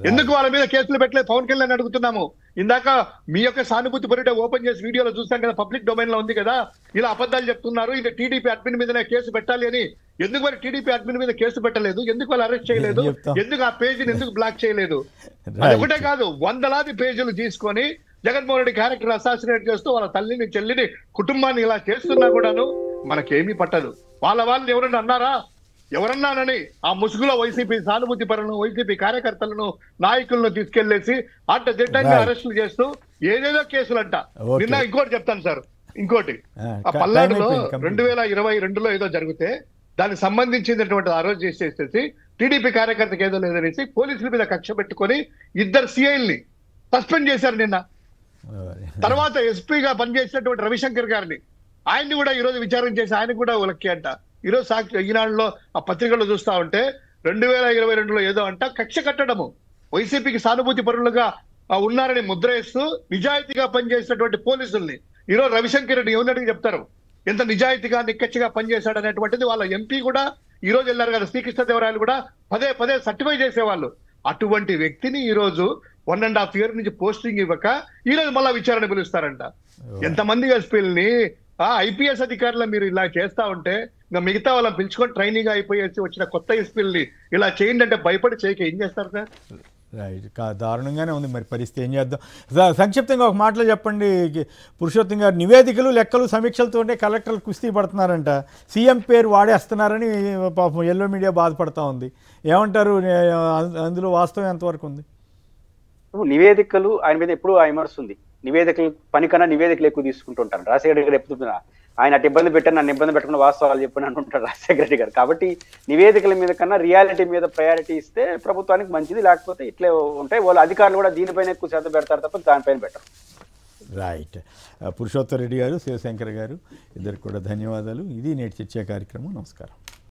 Speaker 3: ఎందుకు వాళ్ళ మీద కేసులు పెట్టలేదు పవన్ కళ్యాణ్ అడుగుతున్నాము. ఇందాక మీ యొక్క సానుభూతి పరిట ఓపెన్ చేసి వీడియోలో చూస్తాం కదా, పబ్లిక్ డొమైన్ లో ఉంది కదా, ఇలా అబద్ధాలు చెప్తున్నారు, ఇది టీడీపీ అడ్మిన్ మీదనే కేసు పెట్టాలి అని. ఎందుకు మరి టీడీపీ అడ్మిన్ మీద కేసు పెట్టలేదు? ఎందుకు వాళ్ళు అరెస్ట్ చేయలేదు? ఎందుకు ఆ పేజీని ఎందుకు బ్లాక్ చేయలేదు? అది ఒకటే కాదు, వందలాది పేజీలు తీసుకొని జగన్మోహన్ రెడ్డి క్యారెక్టర్ అసాసినేట్ చేస్తూ వాళ్ళ తల్లిని చెల్లిని కుటుంబాన్ని ఇలా చేస్తున్నా కూడాను మనకేమీ పట్టదు. వాళ్ళని ఎవరన్నా అన్నారా? ఎవరన్నానని ఆ ముసుగులో వైసీపీ సానుభూతి పరులను, వైసీపీ కార్యకర్తలను, నాయకులను తీసుకెళ్లేసి అడ్డదిడ్డంగా అరెస్టులు చేస్తూ ఏదేదో కేసులంట. నిన్న ఇంకోటి చెప్తాను సార్, ఇంకోటి ఆ పల్నాడులో 2022లో ఏదో జరిగితే దానికి సంబంధించినటువంటి ఆ రోజు చేసేసి టీడీపీ కార్యకర్తకి ఏదో లేదనేసి పోలీసుల మీద కక్ష పెట్టుకొని 2 సిఐల్ని సస్పెండ్ చేశారు నిన్న. తర్వాత ఎస్పీగా పనిచేసినటువంటి రవిశంకర్ గారిని, ఆయన్ని కూడా ఈ రోజు విచారణ చేసి ఆయనకు కూడా ఉలక్కి అంట. ఈరోజు సాక్షి ఈనాడులో ఆ పత్రికల్లో చూస్తా ఉంటే 2022లో ఏదో అంట కక్ష కట్టడము, వైసీపీకి సానుభూతి పరులుగా ఉన్నారని ముద్ర వేస్తూ నిజాయితీగా పనిచేసినటువంటి పోలీసుల్ని ఈరోజు రవిశంకర్ రెడ్డి ఎవరినడికి చెప్తారు ఎంత నిజాయితీగా నిక్కచ్చిగా పనిచేశాడు అనేటువంటిది. వాళ్ళ ఎంపీ కూడా ఈ రోజు వెళ్ళారు కదా, శ్రీకృష్ణదేవరాయలు కూడా పదే సర్టిఫై చేసేవాళ్ళు. అటువంటి వ్యక్తిని ఈ రోజు 1.5 years నుంచి పోస్టింగ్ ఇవ్వక ఈ రోజు మళ్ళా విచారణ పిలుస్తారంట. ఎంతమంది ఎస్పీలని ఐపీఎస్ అధికారులు మీరు ఇలా చేస్తా ఉంటే ఇంకా మిగతా వాళ్ళని పిలుచుకొని ట్రైనింగ్ అయిపోయేసి వచ్చిన కొత్త ఎస్పీల్ని ఇలా చేయండి అంటే భయపడి చేయక ఏం చేస్తారు సార్?
Speaker 1: రైట్, దారుణంగానే ఉంది మరి పరిస్థితి. ఏం చేద్దాం? సంక్షిప్తంగా ఒక మాటలో చెప్పండి పురుషోత్తం గారు. నివేదికలు లెక్కలు సమీక్షలతోనే కలెక్టర్లు కుస్తీ పడుతున్నారంట, సీఎం పేరు వాడేస్తున్నారని పాపం ఎల్లో మీడియా బాధపడతా ఉంది. ఏమంటారు? అందులో వాస్తవం ఎంతవరకు ఉంది?
Speaker 2: నివేదికలు ఆయన మీద ఎప్పుడు ఆ విమర్శ ఉంది. నివేదికలు పని కన్నా నివేదికలు ఎక్కువ తీసుకుంటుంటారు. రాజశేఖర గారు ఎప్పుడు ఆయన అటు ఇబ్బంది పెట్టారు, నన్ను ఇబ్బంది పెట్టకుండా వాస్తవాలు చెప్పని అంటుంటారు రాజశేఖర రెడ్డి గారు. కాబట్టి నివేదికల మీద కన్నా రియాలిటీ మీద ప్రయారిటీ ఇస్తే ప్రభుత్వానికి మంచిది. లేకపోతే ఇట్లే ఉంటాయి. వాళ్ళ అధికారులు కూడా దీనిపైన ఎక్కువ శ్రద్ధ పెడతారు తప్ప దానిపైన పెట్టరు.
Speaker 1: రైట్. పురుషోత్తం రెడ్డి గారు, శివశంకర్ గారు, ఇద్దరికి కూడా ధన్యవాదాలు. ఇది నేటి చర్చా కార్యక్రమం. నమస్కారం.